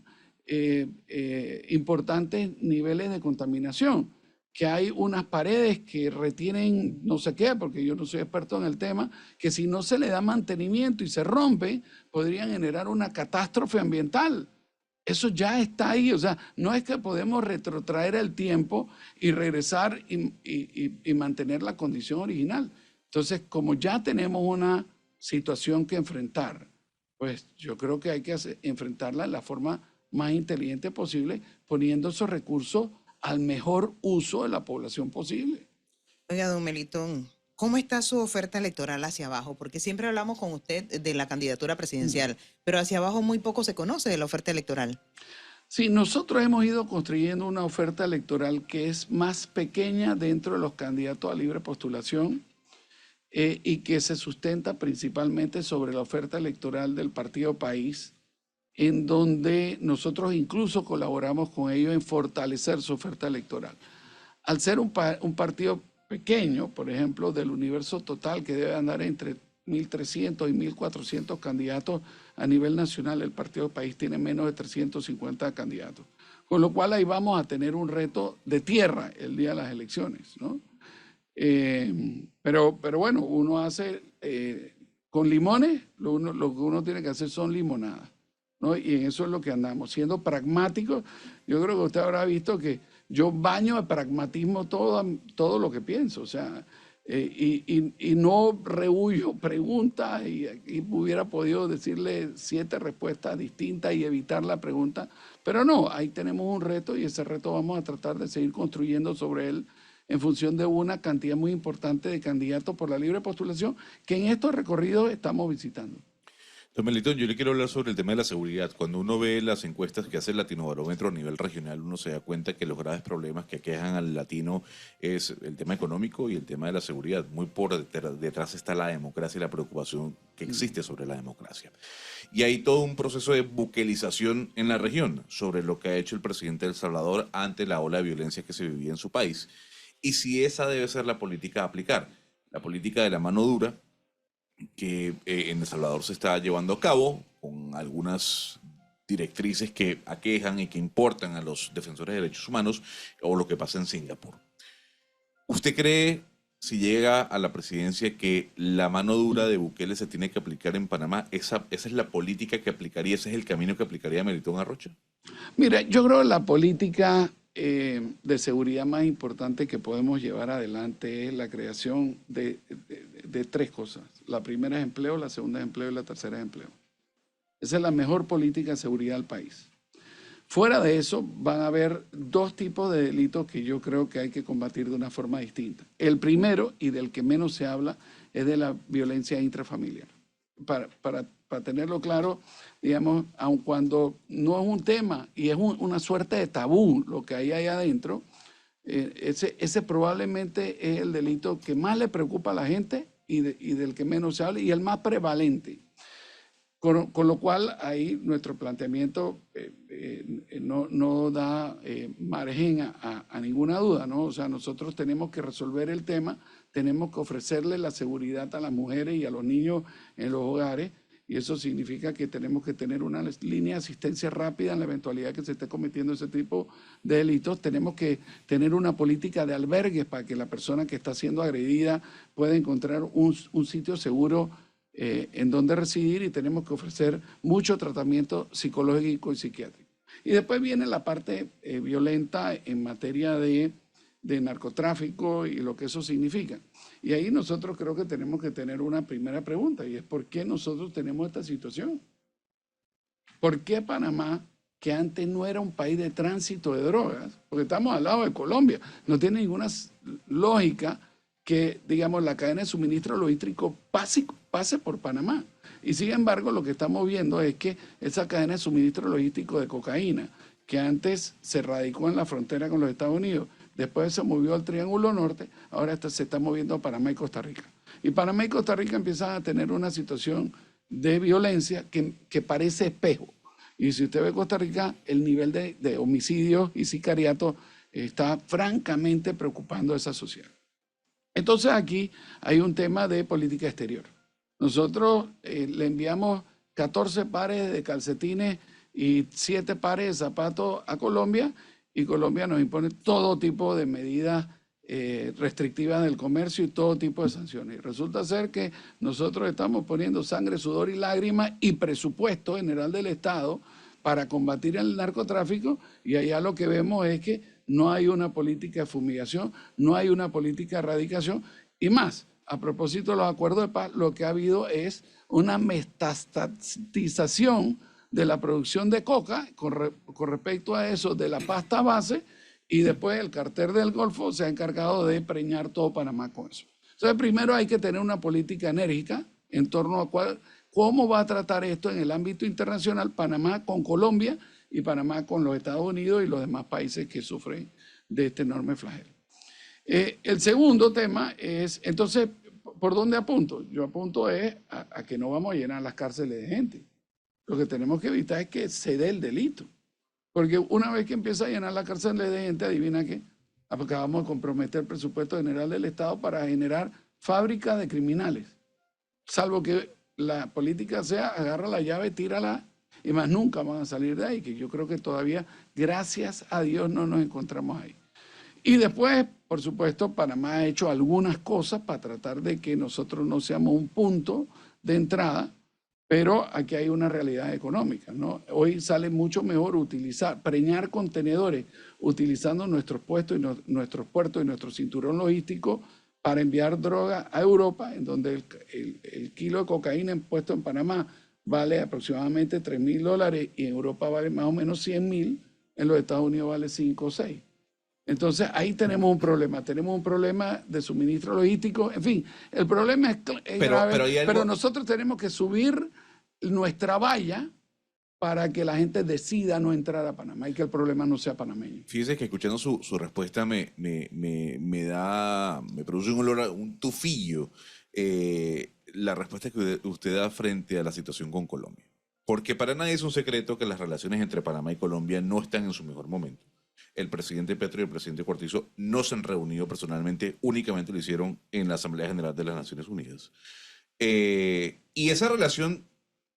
[SPEAKER 2] importantes niveles de contaminación, que hay unas paredes que retienen no sé qué, porque yo no soy experto en el tema, que si no se le da mantenimiento y se rompe, podrían generar una catástrofe ambiental. Eso ya está ahí, o sea, no es que podemos retrotraer el tiempo y regresar y mantener la condición original. Entonces, como ya tenemos una situación que enfrentar, pues yo creo que hay que enfrentarla de la forma más inteligente posible, poniendo esos recursos al mejor uso de la población posible.
[SPEAKER 5] Oiga, don Melitón, ¿cómo está su oferta electoral hacia abajo? Porque siempre hablamos con usted de la candidatura presidencial, pero hacia abajo muy poco se conoce de la oferta electoral.
[SPEAKER 2] Sí, nosotros hemos ido construyendo una oferta electoral que es más pequeña dentro de los candidatos a libre postulación y que se sustenta principalmente sobre la oferta electoral del Partido País, en donde nosotros incluso colaboramos con ellos en fortalecer su oferta electoral. Al ser un partido pequeño, por ejemplo, del universo total que debe andar entre 1.300 y 1.400 candidatos a nivel nacional, el Partido País tiene menos de 350 candidatos. Con lo cual ahí vamos a tener un reto de tierra el día de las elecciones, ¿no? Pero bueno, uno hace con limones, lo que uno tiene que hacer son limonadas, ¿no? Y en eso es lo que andamos, siendo pragmáticos. Yo creo que usted habrá visto que yo baño de pragmatismo todo lo que pienso, o sea, y no rehuyo preguntas y hubiera podido decirle 7 respuestas distintas y evitar la pregunta, pero no, ahí tenemos un reto y ese reto vamos a tratar de seguir construyendo sobre él en función de una cantidad muy importante de candidatos por la libre postulación que en estos recorridos estamos visitando.
[SPEAKER 4] Don Melitón, yo le quiero hablar sobre el tema de la seguridad. Cuando uno ve las encuestas que hace el Latinobarómetro a nivel regional, uno se da cuenta que los graves problemas que aquejan al latino es el tema económico y el tema de la seguridad. Muy por detrás está la democracia y la preocupación que existe sobre la democracia. Y hay todo un proceso de buquelización en la región sobre lo que ha hecho el presidente de El Salvador ante la ola de violencia que se vivía en su país. Y si esa debe ser la política a aplicar, la política de la mano dura, que en El Salvador se está llevando a cabo con algunas directrices que aquejan y que importan a los defensores de derechos humanos, o lo que pasa en Singapur. ¿Usted cree, si llega a la presidencia, que la mano dura de Bukele se tiene que aplicar en Panamá? ¿Esa es la política que aplicaría, ese es el camino que aplicaría Melitón Arrocha?
[SPEAKER 2] Mira, yo creo que la política de seguridad más importante que podemos llevar adelante es la creación de 3 cosas. La primera es empleo, la segunda es empleo y la tercera es empleo. Esa es la mejor política de seguridad del país. Fuera de eso, van a haber 2 tipos de delitos que yo creo que hay que combatir de una forma distinta. El primero, y del que menos se habla, es de la violencia intrafamiliar. Para tenerlo claro, digamos, aun cuando no es un tema y es una suerte de tabú lo que hay ahí adentro, ese probablemente es el delito que más le preocupa a la gente y del que menos se habla y el más prevalente. Con lo cual, ahí nuestro planteamiento no da margen a ninguna duda, ¿no? O sea, nosotros tenemos que resolver el tema, tenemos que ofrecerle la seguridad a las mujeres y a los niños en los hogares, y eso significa que tenemos que tener una línea de asistencia rápida en la eventualidad que se esté cometiendo ese tipo de delitos. Tenemos que tener una política de albergues para que la persona que está siendo agredida pueda encontrar un sitio seguro en donde residir, y tenemos que ofrecer mucho tratamiento psicológico y psiquiátrico. Y después viene la parte violenta en materia de narcotráfico y lo que eso significa. Y ahí nosotros creo que tenemos que tener una primera pregunta, y es ¿por qué nosotros tenemos esta situación? ¿Por qué Panamá, que antes no era un país de tránsito de drogas, porque estamos al lado de Colombia, no tiene ninguna lógica que, digamos, la cadena de suministro logístico pase por Panamá? Y sin embargo, lo que estamos viendo es que esa cadena de suministro logístico de cocaína, que antes se radicó en la frontera con los Estados Unidos, después se movió al Triángulo Norte, ahora se está moviendo a Panamá y Costa Rica. Y Panamá y Costa Rica empiezan a tener una situación de violencia que parece espejo. Y si usted ve Costa Rica, el nivel de homicidios y sicariatos está francamente preocupando a esa sociedad. Entonces aquí hay un tema de política exterior. Nosotros le enviamos 14 pares de calcetines y 7 pares de zapatos a Colombia, y Colombia nos impone todo tipo de medidas restrictivas del comercio y todo tipo de sanciones. Y resulta ser que nosotros estamos poniendo sangre, sudor y lágrimas y presupuesto general del Estado para combatir el narcotráfico, y allá lo que vemos es que no hay una política de fumigación, no hay una política de erradicación, y más, a propósito de los acuerdos de paz, lo que ha habido es una metastatización de la producción de coca con respecto a eso de la pasta base, y después el cartel del Golfo se ha encargado de preñar todo Panamá con eso. Entonces, primero hay que tener una política enérgica en torno a cómo va a tratar esto en el ámbito internacional Panamá con Colombia y Panamá con los Estados Unidos y los demás países que sufren de este enorme flagelo. El segundo tema es, entonces, ¿por dónde apunto? Yo apunto a que no vamos a llenar las cárceles de gente. Lo que tenemos que evitar es que se dé el delito. Porque una vez que empieza a llenar la cárcel de gente, adivina qué, acabamos de comprometer el presupuesto general del Estado para generar fábricas de criminales. Salvo que la política sea, agarra la llave, tírala, y más nunca van a salir de ahí, que yo creo que todavía, gracias a Dios, no nos encontramos ahí. Y después, por supuesto, Panamá ha hecho algunas cosas para tratar de que nosotros no seamos un punto de entrada, pero aquí hay una realidad económica, ¿no? Hoy sale mucho mejor preñar contenedores utilizando nuestros puertos y nuestro cinturón logístico para enviar droga a Europa, en donde el kilo de cocaína impuesto en Panamá vale aproximadamente $3.000 y en Europa vale más o menos 100.000, en los Estados Unidos vale 5 o 6. Entonces ahí tenemos un problema de suministro logístico, en fin, el problema es grave, pero nosotros tenemos que subir nuestra valla para que la gente decida no entrar a Panamá y que el problema no sea panameño.
[SPEAKER 4] Fíjese que escuchando su respuesta me produce un olor, un tufillo, la respuesta que usted da frente a la situación con Colombia. Porque para nadie es un secreto que las relaciones entre Panamá y Colombia no están en su mejor momento. El presidente Petro y el presidente Cortizo no se han reunido personalmente, únicamente lo hicieron en la Asamblea General de las Naciones Unidas. Y esa relación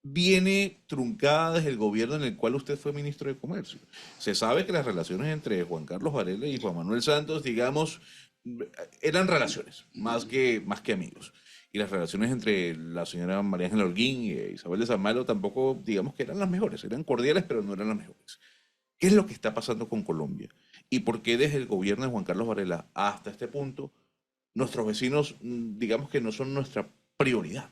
[SPEAKER 4] viene truncada desde el gobierno en el cual usted fue ministro de Comercio. Se sabe que las relaciones entre Juan Carlos Varela y Juan Manuel Santos, digamos, eran relaciones, más que amigos. Y las relaciones entre la señora María Ángela Holguín y Isabel de San Malo tampoco, digamos que eran las mejores, eran cordiales, pero no eran las mejores. ¿Qué es lo que está pasando con Colombia? ¿Y por qué desde el gobierno de Juan Carlos Varela hasta este punto nuestros vecinos, digamos que no son nuestra prioridad?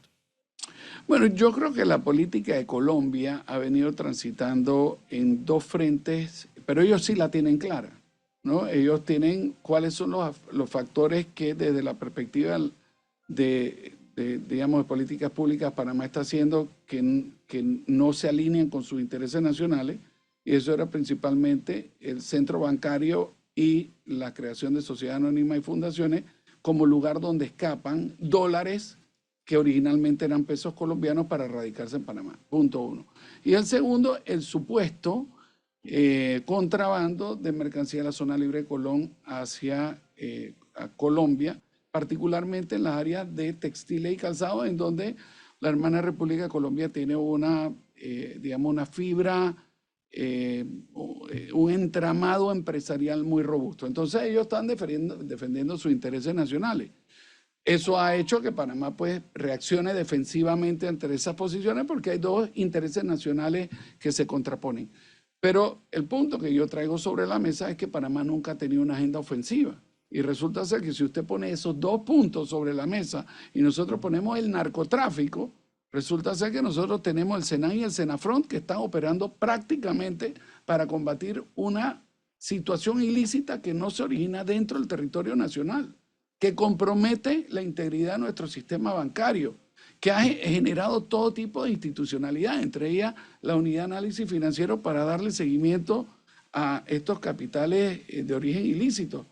[SPEAKER 2] Bueno, yo creo que la política de Colombia ha venido transitando en dos frentes, pero ellos sí la tienen clara, ¿no? Ellos tienen cuáles son los factores que desde la perspectiva digamos, de políticas públicas Panamá está haciendo que no se alineen con sus intereses nacionales, y eso era principalmente el centro bancario y la creación de sociedades anónimas y fundaciones como lugar donde escapan dólares que originalmente eran pesos colombianos para radicarse en Panamá, punto uno. Y el segundo, el supuesto contrabando de mercancía de la zona libre de Colón hacia a Colombia, particularmente en las áreas de textiles y calzado, en donde la hermana República de Colombia tiene digamos, una fibra, un entramado empresarial muy robusto. Entonces ellos están defendiendo sus intereses nacionales. Eso ha hecho que Panamá pues reaccione defensivamente ante esas posiciones porque hay dos intereses nacionales que se contraponen. Pero el punto que yo traigo sobre la mesa es que Panamá nunca ha tenido una agenda ofensiva. Y resulta ser que si usted pone esos dos puntos sobre la mesa y nosotros ponemos el narcotráfico, resulta ser que nosotros tenemos el SENAN y el SENAFRONT que están operando prácticamente para combatir una situación ilícita que no se origina dentro del territorio nacional, que compromete la integridad de nuestro sistema bancario, que ha generado todo tipo de institucionalidad, entre ellas la unidad de análisis financiero para darle seguimiento a estos capitales de origen ilícito.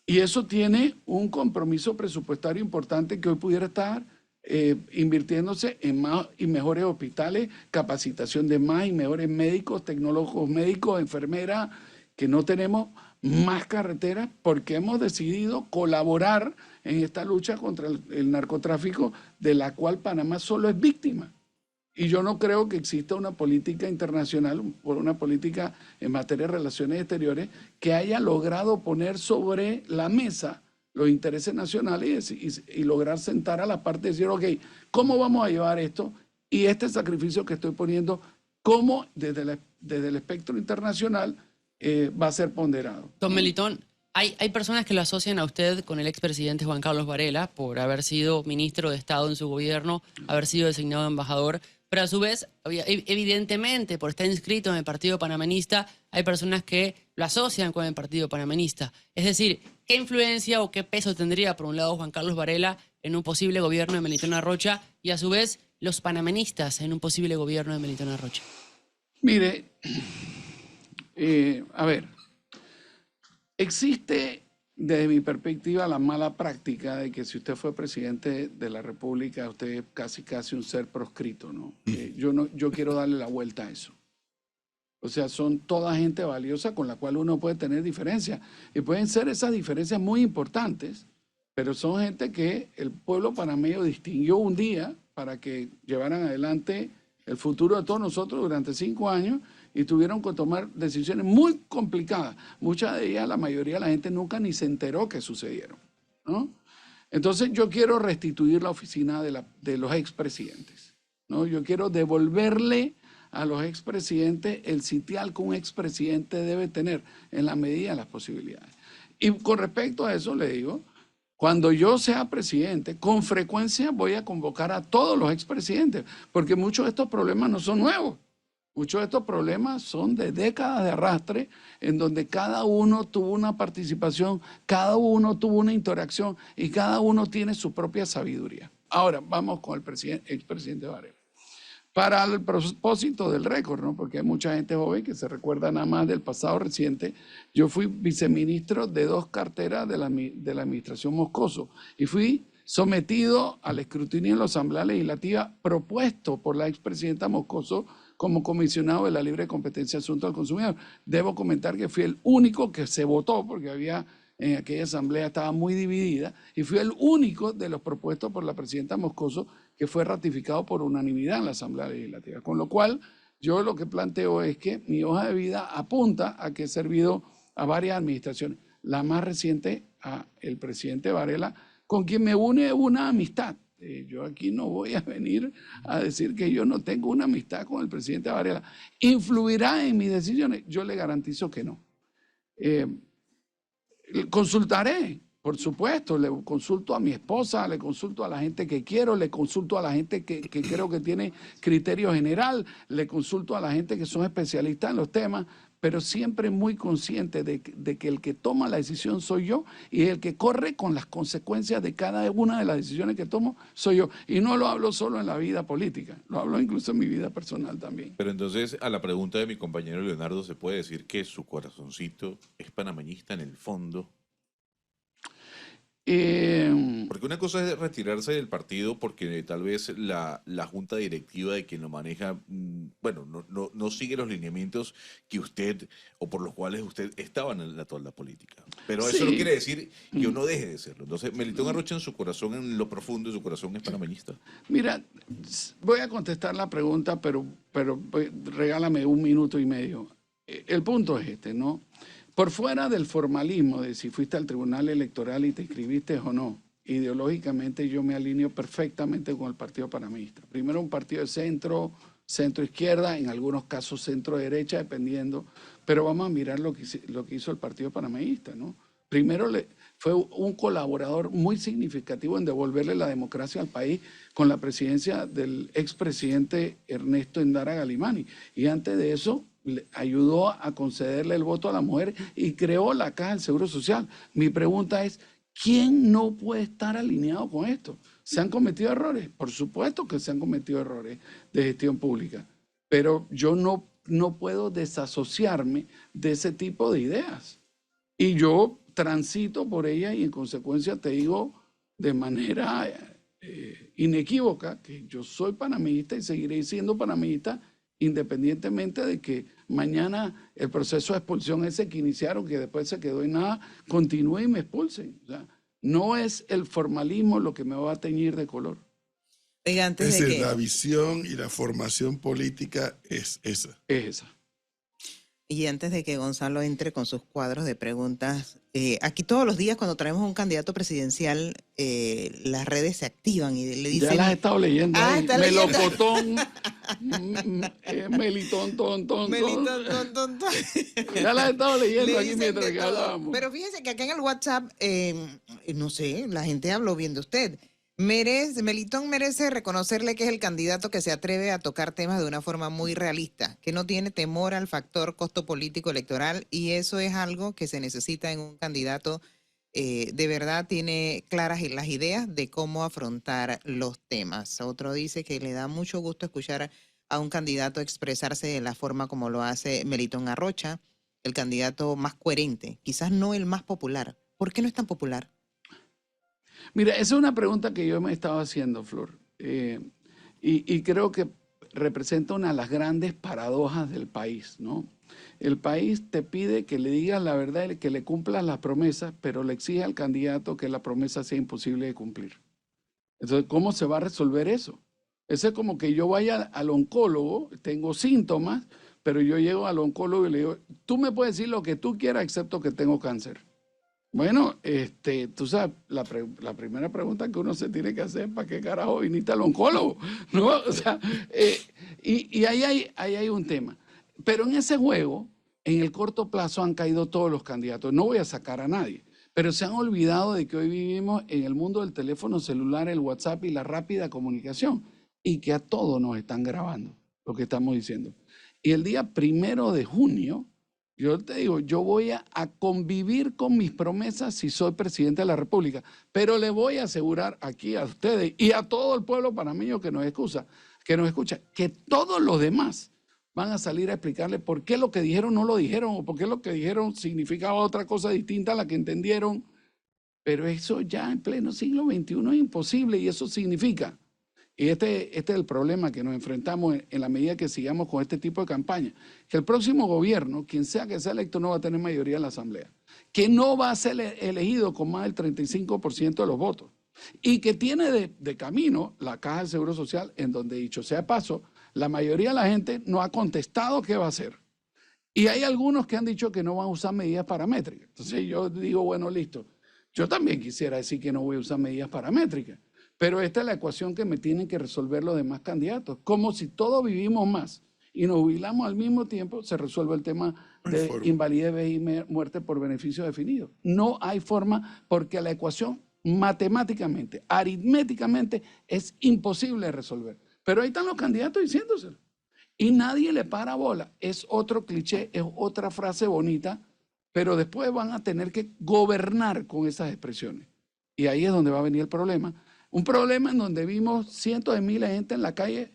[SPEAKER 2] Y eso tiene un compromiso presupuestario importante que hoy pudiera estar invirtiéndose en más y mejores hospitales, capacitación de más y mejores médicos, tecnólogos médicos, enfermeras, que no tenemos más carreteras porque hemos decidido colaborar en esta lucha contra el narcotráfico, de la cual Panamá solo es víctima. Y yo no creo que exista una política internacional, una política en materia de relaciones exteriores, que haya logrado poner sobre la mesa los intereses nacionales y lograr sentar a la parte y decir, ok, ¿cómo vamos a llevar esto? Y este sacrificio que estoy poniendo, ¿cómo desde el espectro internacional va a ser ponderado?
[SPEAKER 3] Don Melitón, hay personas que lo asocian a usted con el expresidente Juan Carlos Varela por haber sido ministro de Estado en su gobierno, haber sido designado embajador, pero a su vez, evidentemente, por estar inscrito en el Partido Panameñista, hay personas que lo asocian con el Partido Panameñista. Es decir, ¿qué influencia o qué peso tendría, por un lado, Juan Carlos Varela en un posible gobierno de Melitón Arrocha y, a su vez, los panameñistas en un posible gobierno de Melitón Arrocha?
[SPEAKER 2] Mire, a ver, existe desde mi perspectiva la mala práctica de que si usted fue presidente de la República, usted es casi un ser proscrito, ¿no? Yo quiero darle la vuelta a eso. O sea, son toda gente valiosa con la cual uno puede tener diferencias. Y pueden ser esas diferencias muy importantes, pero son gente que el pueblo panameño distinguió un día para que llevaran adelante el futuro de todos nosotros durante 5 años y tuvieron que tomar decisiones muy complicadas. Muchas de ellas, la mayoría de la gente nunca ni se enteró que sucedieron, ¿no? Entonces yo quiero restituir la oficina de los expresidentes, ¿no? Yo quiero devolverle a los expresidentes el sitial que un expresidente debe tener en la medida de las posibilidades. Y con respecto a eso le digo, cuando yo sea presidente, con frecuencia voy a convocar a todos los expresidentes, porque muchos de estos problemas no son nuevos. Muchos de estos problemas son de décadas de arrastre, en donde cada uno tuvo una participación, cada uno tuvo una interacción y cada uno tiene su propia sabiduría. Ahora, vamos con el expresidente Varela. Para el propósito del récord, ¿no? Porque hay mucha gente joven que se recuerda nada más del pasado reciente. Yo fui viceministro de 2 carteras de la administración Moscoso y fui sometido al escrutinio en la Asamblea Legislativa propuesto por la expresidenta Moscoso como comisionado de la libre competencia de asuntos del consumidor. Debo comentar que fui el único que se votó, porque en aquella asamblea estaba muy dividida, y fui el único de los propuestos por la presidenta Moscoso que fue ratificado por unanimidad en la Asamblea Legislativa. Con lo cual, yo lo que planteo es que mi hoja de vida apunta a que he servido a varias administraciones. La más reciente, a el presidente Varela, con quien me une una amistad. Yo aquí no voy a venir a decir que yo no tengo una amistad con el presidente Varela. ¿Influirá en mis decisiones? Yo le garantizo que no. Consultaré, por supuesto, le consulto a mi esposa, le consulto a la gente que quiero, le consulto a la gente que creo que tiene criterio general, le consulto a la gente que son especialistas en los temas, pero siempre muy consciente de que el que toma la decisión soy yo y el que corre con las consecuencias de cada una de las decisiones que tomo soy yo. Y no lo hablo solo en la vida política, lo hablo incluso en mi vida personal también.
[SPEAKER 4] Pero entonces, a la pregunta de mi compañero Leonardo, ¿se puede decir que su corazoncito es panameñista en el fondo? Porque una cosa es retirarse del partido porque tal vez la junta directiva de quien lo maneja, bueno, no sigue los lineamientos que usted o por los cuales usted estaba en la toalda política. Pero eso no quiere decir que uno deje de serlo. Entonces, Melitón Arrocha en su corazón, en lo profundo de su corazón, es panameñista.
[SPEAKER 2] Mira, voy a contestar la pregunta, pero regálame 1 minuto y medio. El punto es este, ¿no? Por fuera del formalismo de si fuiste al Tribunal Electoral y te inscribiste o no, ideológicamente yo me alineo perfectamente con el Partido Panameñista. Primero un partido de centro-izquierda, en algunos casos centro-derecha, dependiendo, pero vamos a mirar lo que hizo el Partido Panameñista, ¿no? Primero fue un colaborador muy significativo en devolverle la democracia al país con la presidencia del expresidente Ernesto Endara Galimani. Y antes de eso, ayudó a concederle el voto a la mujer y creó la Caja del Seguro Social. Mi pregunta es, ¿quién no puede estar alineado con esto? ¿Se han cometido errores? Por supuesto que se han cometido errores de gestión pública, pero yo no puedo desasociarme de ese tipo de ideas. Y yo transito por ellas y en consecuencia te digo de manera inequívoca que yo soy panameísta y seguiré siendo panameísta independientemente de que mañana el proceso de expulsión ese que iniciaron, que después se quedó en nada, continúe y me expulsen. O sea, no es el formalismo lo que me va a teñir de color.
[SPEAKER 5] Oiga, antes
[SPEAKER 1] Es
[SPEAKER 5] de
[SPEAKER 1] decir,
[SPEAKER 5] que...
[SPEAKER 1] la visión y la formación política es esa.
[SPEAKER 2] Es esa.
[SPEAKER 5] Y antes de que Gonzalo entre con sus cuadros de preguntas, aquí todos los días cuando traemos un candidato presidencial, las redes se activan y le dicen...
[SPEAKER 2] Ya las he estado leyendo.
[SPEAKER 5] Ah,
[SPEAKER 2] ahí.
[SPEAKER 5] está leyendo.
[SPEAKER 2] Melocotón, melitón, ton. Ya las he estado leyendo
[SPEAKER 5] Le
[SPEAKER 2] aquí
[SPEAKER 5] dicen
[SPEAKER 2] mientras
[SPEAKER 5] de
[SPEAKER 2] que
[SPEAKER 5] todo.
[SPEAKER 2] hablábamos.
[SPEAKER 5] Pero fíjese que acá en el WhatsApp, no sé, la gente habló bien de usted. Melitón merece reconocerle que es el candidato que se atreve a tocar temas de una forma muy realista, que no tiene temor al factor costo político electoral, y eso es algo que se necesita en un candidato. De verdad tiene claras las ideas de cómo afrontar los temas. Otro dice que le da mucho gusto escuchar a un candidato expresarse de la forma como lo hace Melitón Arrocha, el candidato más coherente, quizás no el más popular. ¿Por qué no es tan popular?
[SPEAKER 2] Mira, esa es una pregunta que yo me estaba haciendo, Flor. Y creo que representa una de las grandes paradojas del país, ¿no? El país te pide que le digas la verdad y que le cumplas las promesas, pero le exige al candidato que la promesa sea imposible de cumplir. Entonces, ¿cómo se va a resolver eso? Eso es como que yo vaya al oncólogo, tengo síntomas, pero yo llego al oncólogo y le digo, tú me puedes decir lo que tú quieras, excepto que tengo cáncer. Bueno, tú sabes, la primera pregunta que uno se tiene que hacer, ¿para qué carajo viniste al oncólogo? ¿No? O sea, y ahí hay un tema. Pero en ese juego, en el corto plazo han caído todos los candidatos. No voy a sacar a nadie, pero se han olvidado de que hoy vivimos en el mundo del teléfono celular, el WhatsApp y la rápida comunicación, y que a todos nos están grabando lo que estamos diciendo. Y el día 1 de junio, yo te digo, yo voy a convivir con mis promesas si soy presidente de la República, pero le voy a asegurar aquí a ustedes y a todo el pueblo panameño que nos escucha, que todos los demás van a salir a explicarle por qué lo que dijeron no lo dijeron o por qué lo que dijeron significaba otra cosa distinta a la que entendieron. Pero eso ya en pleno siglo XXI es imposible y eso significa, y este es el problema que nos enfrentamos en la medida que sigamos con este tipo de campaña, que el próximo gobierno, quien sea que sea electo, no va a tener mayoría en la Asamblea, que no va a ser elegido con más del 35% de los votos y que tiene de camino la Caja de Seguro Social, en donde, dicho sea de paso, la mayoría de la gente no ha contestado qué va a hacer. Y hay algunos que han dicho que no van a usar medidas paramétricas. Entonces yo digo, bueno, listo. Yo también quisiera decir que no voy a usar medidas paramétricas, pero esta es la ecuación que me tienen que resolver los demás candidatos. Como si todos vivimos más y nos jubilamos al mismo tiempo, se resuelve el tema de invalidez y muerte por beneficio definido. No hay forma porque la ecuación matemáticamente, aritméticamente, es imposible de resolver. Pero ahí están los candidatos diciéndoselo. Y nadie le para bola. Es otro cliché, es otra frase bonita, pero después van a tener que gobernar con esas expresiones. Y ahí es donde va a venir el problema. Un problema en donde vimos cientos de miles de gente en la calle,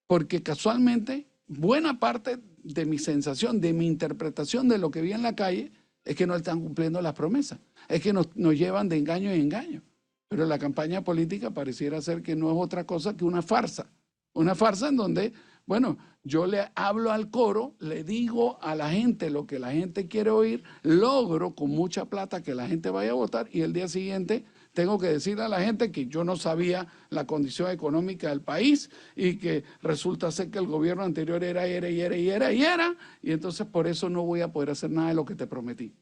[SPEAKER 2] porque casualmente buena parte de mi sensación, de mi interpretación de lo que vi en la calle, es que no están cumpliendo las promesas. Es que nos llevan de engaño en engaño. Pero la campaña política pareciera ser que no es otra cosa que una farsa. Una farsa en donde, bueno, yo le hablo al coro, le digo a la gente lo que la gente quiere oír, logro con mucha plata que la gente vaya a votar y el día siguiente tengo que decirle a la gente que yo no sabía la condición económica del país y que resulta ser que el gobierno anterior era, y entonces por eso no voy a poder hacer nada de lo que te prometí.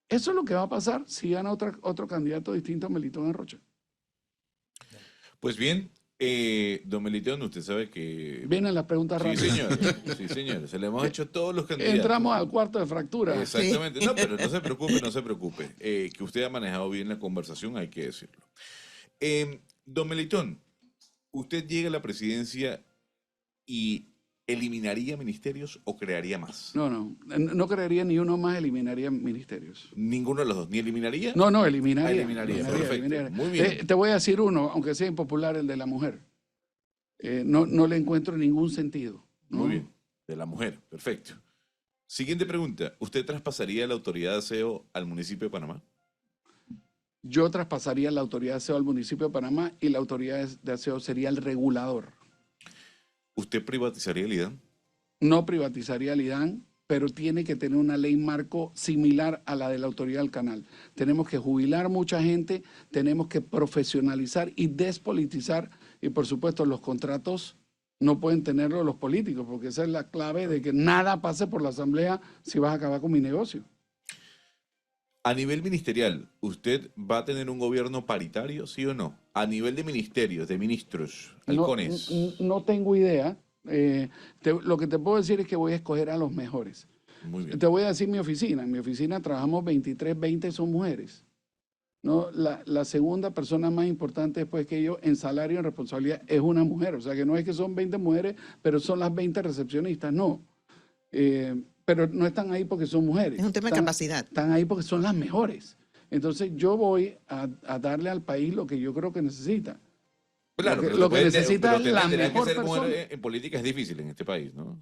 [SPEAKER 2] Eso es lo que va a pasar si gana otro candidato distinto a Melitón Arrocha.
[SPEAKER 4] Pues bien, don Melitón, usted sabe que...
[SPEAKER 2] Vienen las preguntas rápidas.
[SPEAKER 4] Sí, señor. Se le hemos hecho a todos los candidatos.
[SPEAKER 2] Entramos al cuarto de fractura.
[SPEAKER 4] Exactamente. No, pero no se preocupe. Que usted ha manejado bien la conversación, hay que decirlo. Don Melitón, ¿usted llega a la presidencia y eliminaría ministerios o crearía más?
[SPEAKER 2] No crearía ni uno más, eliminaría ministerios.
[SPEAKER 4] ¿Ninguno de los dos? ¿Ni eliminaría?
[SPEAKER 2] No, eliminaría.
[SPEAKER 4] Perfecto. Muy bien.
[SPEAKER 2] Te voy a decir uno, aunque sea impopular, el de la mujer. No le encuentro ningún sentido, ¿no?
[SPEAKER 4] Muy bien. De la mujer, perfecto. Siguiente pregunta. ¿Usted traspasaría la autoridad de aseo al municipio de Panamá?
[SPEAKER 2] yo traspasaría la autoridad de aseo al municipio de Panamá y la autoridad de aseo sería el regulador.
[SPEAKER 4] ¿Usted privatizaría el IDAN?
[SPEAKER 2] No privatizaría el IDAN, pero tiene que tener una ley marco similar a la de la autoridad del canal. Tenemos que jubilar mucha gente, tenemos que profesionalizar y despolitizar, y por supuesto los contratos no pueden tenerlos los políticos, porque esa es la clave de que nada pase por la asamblea si vas a acabar con mi negocio.
[SPEAKER 4] A nivel ministerial, ¿usted va a tener un gobierno paritario, sí o no? A nivel de ministerios, de ministros, halcones.
[SPEAKER 2] No tengo idea. Lo que te puedo decir es que voy a escoger a los mejores.
[SPEAKER 4] Muy bien.
[SPEAKER 2] Te voy a decir mi oficina. En mi oficina trabajamos 23, 20 son mujeres. ¿No? La segunda persona más importante después que yo en salario, en responsabilidad, es una mujer. O sea que no es que son 20 mujeres, pero son las 20 recepcionistas. No. Pero no están ahí porque son mujeres.
[SPEAKER 5] Es un tema de capacidad.
[SPEAKER 2] Están ahí porque son las mejores. Entonces yo voy a darle al país lo que yo creo que necesita.
[SPEAKER 4] Claro,
[SPEAKER 2] lo que necesita es la
[SPEAKER 4] tener que
[SPEAKER 2] mejor
[SPEAKER 4] ser
[SPEAKER 2] persona.
[SPEAKER 4] mujer en política es difícil en este país, ¿no?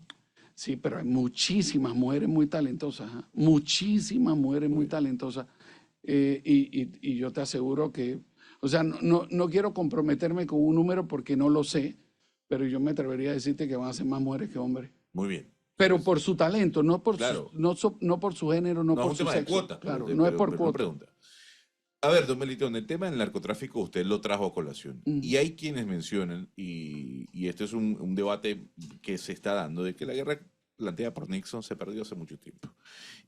[SPEAKER 2] Sí, pero hay muchísimas mujeres muy talentosas, ¿ah? Muchísimas mujeres muy talentosas. Y yo te aseguro que, o sea, no quiero comprometerme con un número porque no lo sé, pero yo me atrevería a decirte que van a ser más mujeres que hombres.
[SPEAKER 4] Muy bien.
[SPEAKER 2] Pero por su talento, no por,
[SPEAKER 4] Claro.
[SPEAKER 2] no por su género, no
[SPEAKER 4] No
[SPEAKER 2] por
[SPEAKER 4] es un
[SPEAKER 2] su
[SPEAKER 4] tema de
[SPEAKER 2] sexo.
[SPEAKER 4] cuota.
[SPEAKER 2] Claro,
[SPEAKER 4] pero-
[SPEAKER 2] no es
[SPEAKER 4] pero-
[SPEAKER 2] por
[SPEAKER 4] pero
[SPEAKER 2] cuota.
[SPEAKER 4] pregunta. A ver, don Melitón, el tema del narcotráfico usted lo trajo a colación. Y hay quienes mencionan, y este es un debate que se está dando, de que la guerra planteada por Nixon se perdió hace mucho tiempo.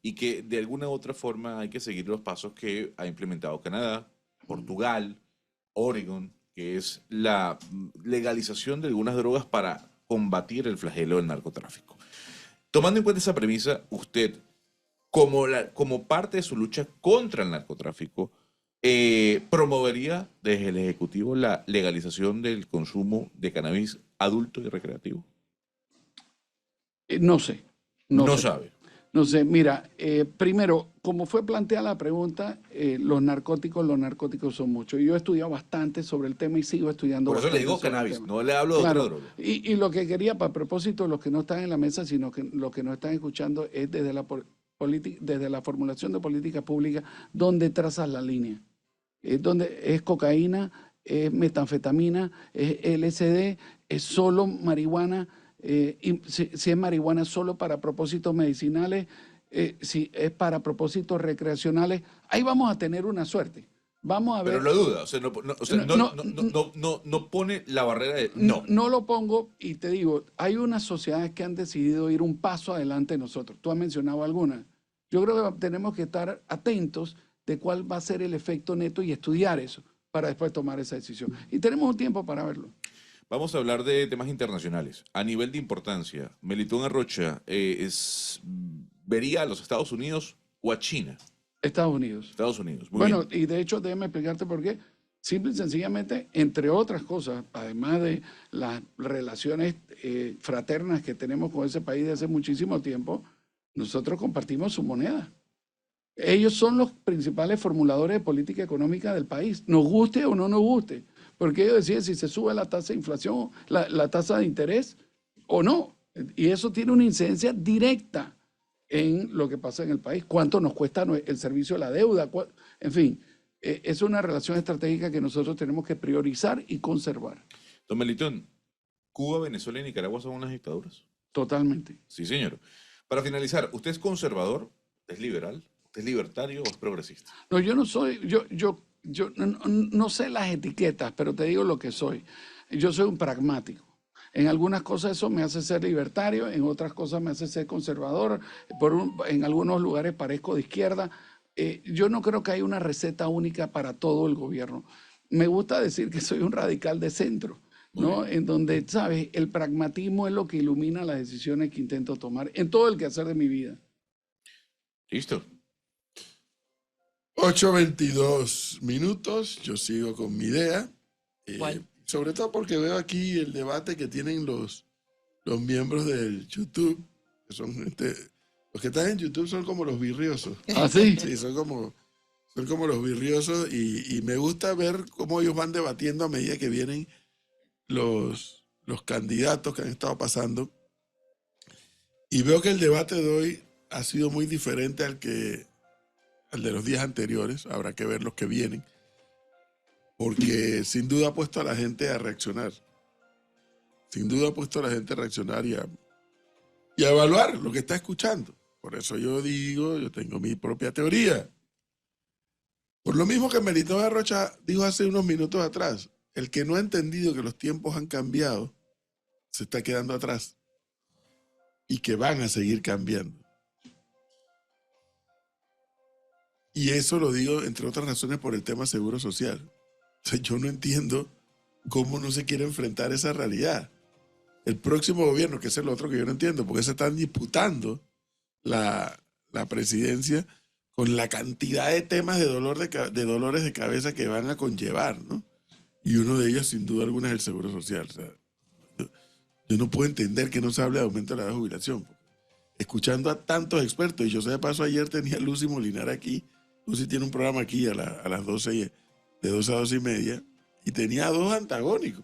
[SPEAKER 4] Y que de alguna u otra forma hay que seguir los pasos que ha implementado Canadá, Portugal, Oregon, que es la legalización de algunas drogas para combatir el flagelo del narcotráfico. Tomando en cuenta esa premisa, usted, como parte de su lucha contra el narcotráfico, ¿promovería desde el Ejecutivo la legalización del consumo de cannabis adulto y recreativo?
[SPEAKER 2] No sé.
[SPEAKER 4] No
[SPEAKER 2] sé.
[SPEAKER 4] sabe.
[SPEAKER 2] No sé, mira, primero, como fue planteada la pregunta, los narcóticos son muchos. Yo he estudiado bastante sobre el tema y sigo estudiando
[SPEAKER 4] Por eso le
[SPEAKER 2] bastante
[SPEAKER 4] digo
[SPEAKER 2] sobre el
[SPEAKER 4] cannabis,
[SPEAKER 2] tema.
[SPEAKER 4] no le hablo de
[SPEAKER 2] Claro,
[SPEAKER 4] otra droga.
[SPEAKER 2] y lo que quería, para propósito de los que no están en la mesa, sino que los que no están escuchando, es desde desde la formulación de políticas públicas, donde trazas la línea. Donde es cocaína, es metanfetamina, es LSD, es solo marihuana. Y si es marihuana solo para propósitos medicinales, si es para propósitos recreacionales, ahí vamos a tener una suerte. Vamos a ver.
[SPEAKER 4] Pero lo duda, o sea, no pone la barrera de no.
[SPEAKER 2] No lo pongo y te digo, hay unas sociedades que han decidido ir un paso adelante de nosotros. Tú has mencionado algunas. Yo creo que tenemos que estar atentos de cuál va a ser el efecto neto y estudiar eso para después tomar esa decisión. Y tenemos un tiempo para verlo.
[SPEAKER 4] Vamos a hablar de temas internacionales. A nivel de importancia, Melitón Arrocha vería a los Estados Unidos o a China.
[SPEAKER 2] Estados Unidos.
[SPEAKER 4] Estados Unidos. Muy
[SPEAKER 2] Bueno,
[SPEAKER 4] bien.
[SPEAKER 2] y de hecho, déjame explicarte por qué. Simple y sencillamente, entre otras cosas, además de las relaciones fraternas que tenemos con ese país desde hace muchísimo tiempo, nosotros compartimos su moneda. Ellos son los principales formuladores de política económica del país, nos guste o no nos guste, porque ellos deciden si se sube la tasa de inflación, la tasa de interés o no. Y eso tiene una incidencia directa en lo que pasa en el país, cuánto nos cuesta el servicio de la deuda, en fin, es una relación estratégica que nosotros tenemos que priorizar y conservar.
[SPEAKER 4] Don Melitón, ¿Cuba, Venezuela y Nicaragua son unas dictaduras?
[SPEAKER 2] Totalmente.
[SPEAKER 4] Sí, señor. Para finalizar, ¿usted es conservador? ¿Es liberal? ¿Es libertario o es progresista?
[SPEAKER 2] No, yo no soy, yo no sé las etiquetas, pero te digo lo que soy. Yo soy un pragmático. En algunas cosas eso me hace ser libertario, en otras cosas me hace ser conservador, en algunos lugares parezco de izquierda. Yo no creo que haya una receta única para todo el gobierno. Me gusta decir que soy un radical de centro, ¿no? En donde, ¿sabes? El pragmatismo es lo que ilumina las decisiones que intento tomar en todo el quehacer de mi vida.
[SPEAKER 4] Listo.
[SPEAKER 1] 8:22 minutos, yo sigo con mi idea.
[SPEAKER 3] ¿Cuál?
[SPEAKER 1] Sobre todo porque veo aquí el debate que tienen los miembros del YouTube, que son los que están en YouTube son como los virriosos.
[SPEAKER 2] ¿Ah, sí?
[SPEAKER 1] Sí, son como los virriosos y me gusta ver cómo ellos van debatiendo a medida que vienen los candidatos que han estado pasando. Y veo que el debate de hoy ha sido muy diferente al de los días anteriores. Habrá que ver los que vienen. porque sin duda ha puesto a la gente a reaccionar. Sin duda ha puesto a la gente a reaccionar y a evaluar lo que está escuchando. Por eso yo digo, yo tengo mi propia teoría. Por lo mismo que Melitón Arrocha dijo hace unos minutos atrás, el que no ha entendido que los tiempos han cambiado, se está quedando atrás. Y que van a seguir cambiando. Y eso lo digo, entre otras razones, por el tema seguro social. O sea, yo no entiendo cómo no se quiere enfrentar esa realidad. El próximo gobierno, que es el otro que yo no entiendo, porque se están disputando la presidencia con la cantidad de temas de dolores de cabeza que van a conllevar, ¿no? Y uno de ellos, sin duda alguna, es el seguro social. O sea, yo no puedo entender que no se hable de aumento de la edad de jubilación. Escuchando a tantos expertos, y yo sé de paso, ayer tenía a Lucy Molinar aquí. Lucy tiene un programa aquí a las 12, de 12 a 12 y media, y tenía dos antagónicos.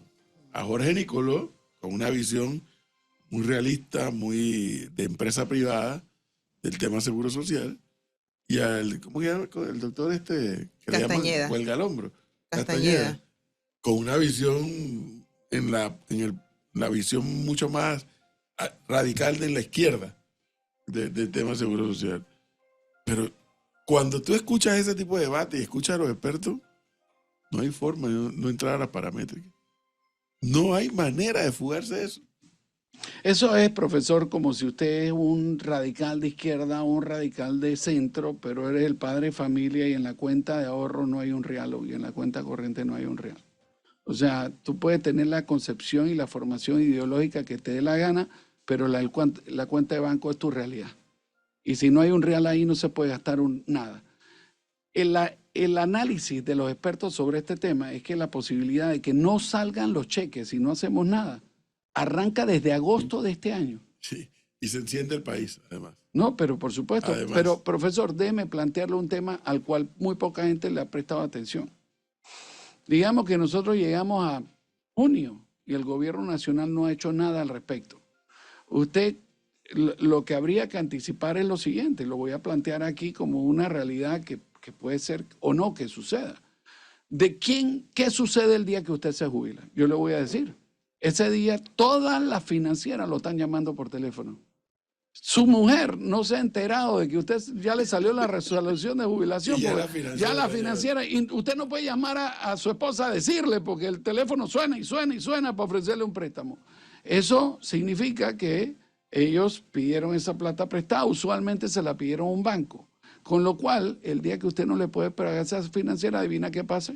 [SPEAKER 1] A Jorge Nicoló, con una visión muy realista, muy de empresa privada, del tema seguro social, y al, ¿cómo se llama? El doctor que le llaman Huelga al Hombro.
[SPEAKER 5] Castañeda.
[SPEAKER 1] Con una visión en la visión mucho más radical de la izquierda del tema seguro social. Pero cuando tú escuchas ese tipo de debate y escuchas a los expertos, no hay forma de no entrar a la paramétrica. No hay manera de fugarse de eso.
[SPEAKER 2] Eso es, profesor, como si usted es un radical de izquierda o un radical de centro, pero eres el padre de familia y en la cuenta de ahorro no hay un real y en la cuenta corriente no hay un real. O sea, tú puedes tener la concepción y la formación ideológica que te dé la gana, pero la cuenta de banco es tu realidad. Y si no hay un real ahí, no se puede gastar nada. El análisis de los expertos sobre este tema es que la posibilidad de que no salgan los cheques si no hacemos nada arranca desde agosto de este año.
[SPEAKER 1] Sí, y se enciende el país, además.
[SPEAKER 2] No, pero por supuesto.
[SPEAKER 1] Además.
[SPEAKER 2] Pero, profesor, déjeme plantearle un tema al cual muy poca gente le ha prestado atención. Digamos que nosotros llegamos a junio y el gobierno nacional no ha hecho nada al respecto. Usted, lo que habría que anticipar es lo siguiente, lo voy a plantear aquí como una realidad que puede ser o no que suceda. ¿Qué sucede el día que usted se jubila? Yo le voy a decir. Ese día todas las financieras lo están llamando por teléfono. Su mujer no se ha enterado de que usted ya le salió la resolución de jubilación. Ya la financiera, y usted no puede llamar a su esposa a decirle porque el teléfono suena y suena y suena para ofrecerle un préstamo. Eso significa que ellos pidieron esa plata prestada, usualmente se la pidieron a un banco. Con lo cual, el día que usted no le puede pagar a esa financiera, ¿adivina qué pasa?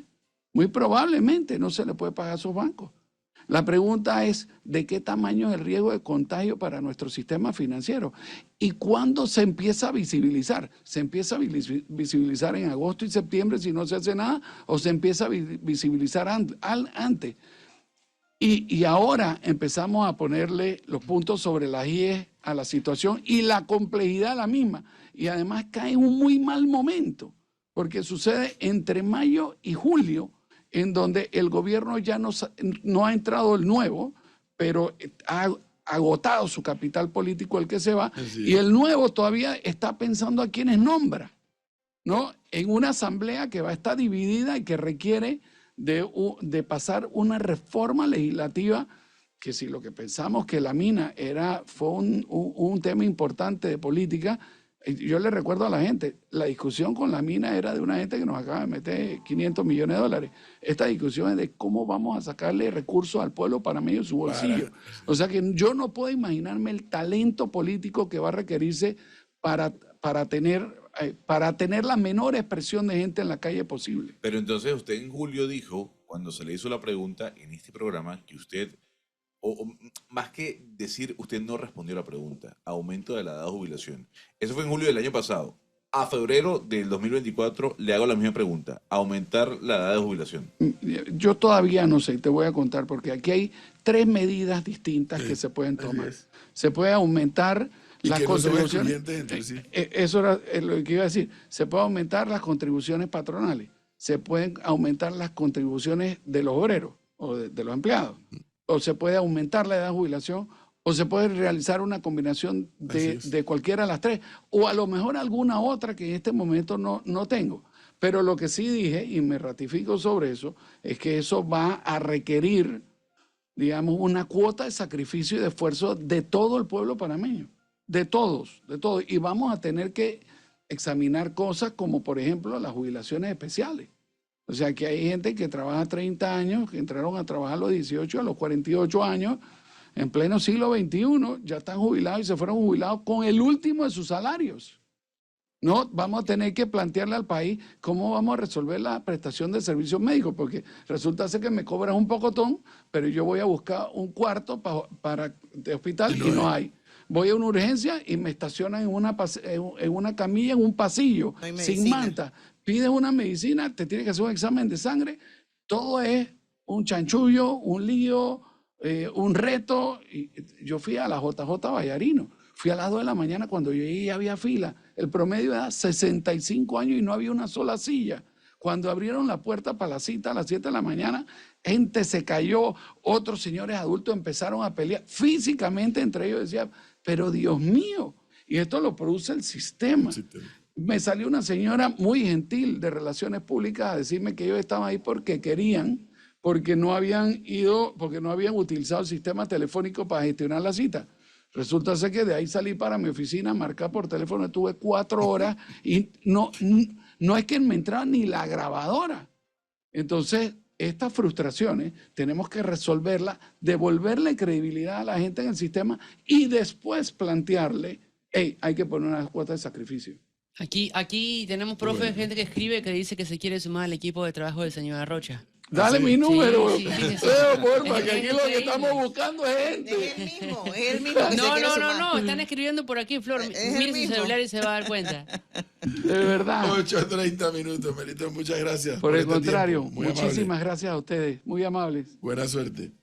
[SPEAKER 2] Muy probablemente no se le puede pagar a esos bancos. La pregunta es, ¿de qué tamaño es el riesgo de contagio para nuestro sistema financiero? ¿Y cuándo se empieza a visibilizar? ¿Se empieza a visibilizar en agosto y septiembre si no se hace nada? ¿O se empieza a visibilizar antes? Y ahora empezamos a ponerle los puntos sobre las IES a la situación y la complejidad de la misma. Y además cae en un muy mal momento, porque sucede entre mayo y julio, en donde el gobierno ya no ha entrado el nuevo, pero ha agotado su capital político el que se va, y el nuevo todavía está pensando a quiénes nombra, ¿no? En una asamblea que va a estar dividida y que requiere de pasar una reforma legislativa que si lo que pensamos que la mina fue un tema importante de política. Yo le recuerdo a la gente, la discusión con la mina era de una gente que nos acaba de meter 500 millones de dólares. Esta discusión es de cómo vamos a sacarle recursos al pueblo panameño de su bolsillo. O sea que yo no puedo imaginarme el talento político que va a requerirse para tener la menor expresión de gente en la calle posible.
[SPEAKER 4] Pero entonces usted en julio dijo, cuando se le hizo la pregunta en este programa, que usted, o más que decir, usted no respondió a la pregunta, aumento de la edad de jubilación. Eso fue en julio del año pasado. A febrero del 2024 le hago la misma pregunta, aumentar la edad de jubilación.
[SPEAKER 2] Yo todavía no sé, te voy a contar, porque aquí hay 3 medidas distintas que se pueden tomar. Se puede aumentar las contribuciones. Eso era lo que iba a decir. Se puede aumentar las contribuciones patronales, se pueden aumentar las contribuciones de los obreros o de los empleados, o se puede aumentar la edad de jubilación, o se puede realizar una combinación de cualquiera de las 3, o a lo mejor alguna otra que en este momento no tengo. Pero lo que sí dije, y me ratifico sobre eso, es que eso va a requerir, digamos, una cuota de sacrificio y de esfuerzo de todo el pueblo panameño, de todos, y vamos a tener que examinar cosas como, por ejemplo, las jubilaciones especiales. O sea, que hay gente que trabaja 30 años, que entraron a trabajar a los 18, a los 48 años, en pleno siglo XXI, ya están jubilados y se fueron jubilados con el último de sus salarios. No, vamos a tener que plantearle al país cómo vamos a resolver la prestación de servicios médicos, porque resulta ser que me cobras un pocotón, pero yo voy a buscar un cuarto de hospital y no hay. Voy a una urgencia y me estacionan en una camilla, en un pasillo,
[SPEAKER 5] No hay
[SPEAKER 2] sin
[SPEAKER 5] medicina.
[SPEAKER 2] manta. Pides una medicina, te tienes que hacer un examen de sangre. Todo es un chanchullo, un lío, un reto. Y yo fui a la JJ Vallarino. Fui a las 2 de la mañana, cuando yo llegué había fila. El promedio era 65 años y no había una sola silla. Cuando abrieron la puerta para la cita a las 7 de la mañana, gente se cayó, otros señores adultos empezaron a pelear físicamente entre ellos. Decían, pero Dios mío, y esto lo produce el sistema. Me salió una señora muy gentil de Relaciones Públicas a decirme que ellos estaban ahí porque querían, porque no habían utilizado el sistema telefónico para gestionar la cita. Resulta ser que de ahí salí para mi oficina, marcar por teléfono, estuve 4 horas y no es que me entraba ni la grabadora. Entonces, estas frustraciones tenemos que resolverlas, devolverle credibilidad a la gente en el sistema y después plantearle, hey, hay que poner una cuota de sacrificio.
[SPEAKER 3] Aquí tenemos, profe, gente que escribe que dice que se quiere sumar al equipo de trabajo del señor Arrocha.
[SPEAKER 2] Dale mi número.
[SPEAKER 3] Sí, sí, sí.
[SPEAKER 2] Porfa, que aquí lo que estamos buscando es gente.
[SPEAKER 5] Es el mismo que se quiere sumar.
[SPEAKER 3] No, están escribiendo por aquí, Flor.
[SPEAKER 5] Es el
[SPEAKER 3] Mire su
[SPEAKER 5] mismo.
[SPEAKER 3] celular y se va a dar cuenta.
[SPEAKER 2] De verdad.
[SPEAKER 1] 8:30 minutos, Melitón. Muchas gracias.
[SPEAKER 2] Por el
[SPEAKER 1] este
[SPEAKER 2] contrario,
[SPEAKER 1] tiempo. Muy
[SPEAKER 2] muchísimas
[SPEAKER 1] amable.
[SPEAKER 2] gracias a ustedes. Muy amables.
[SPEAKER 1] Buena suerte.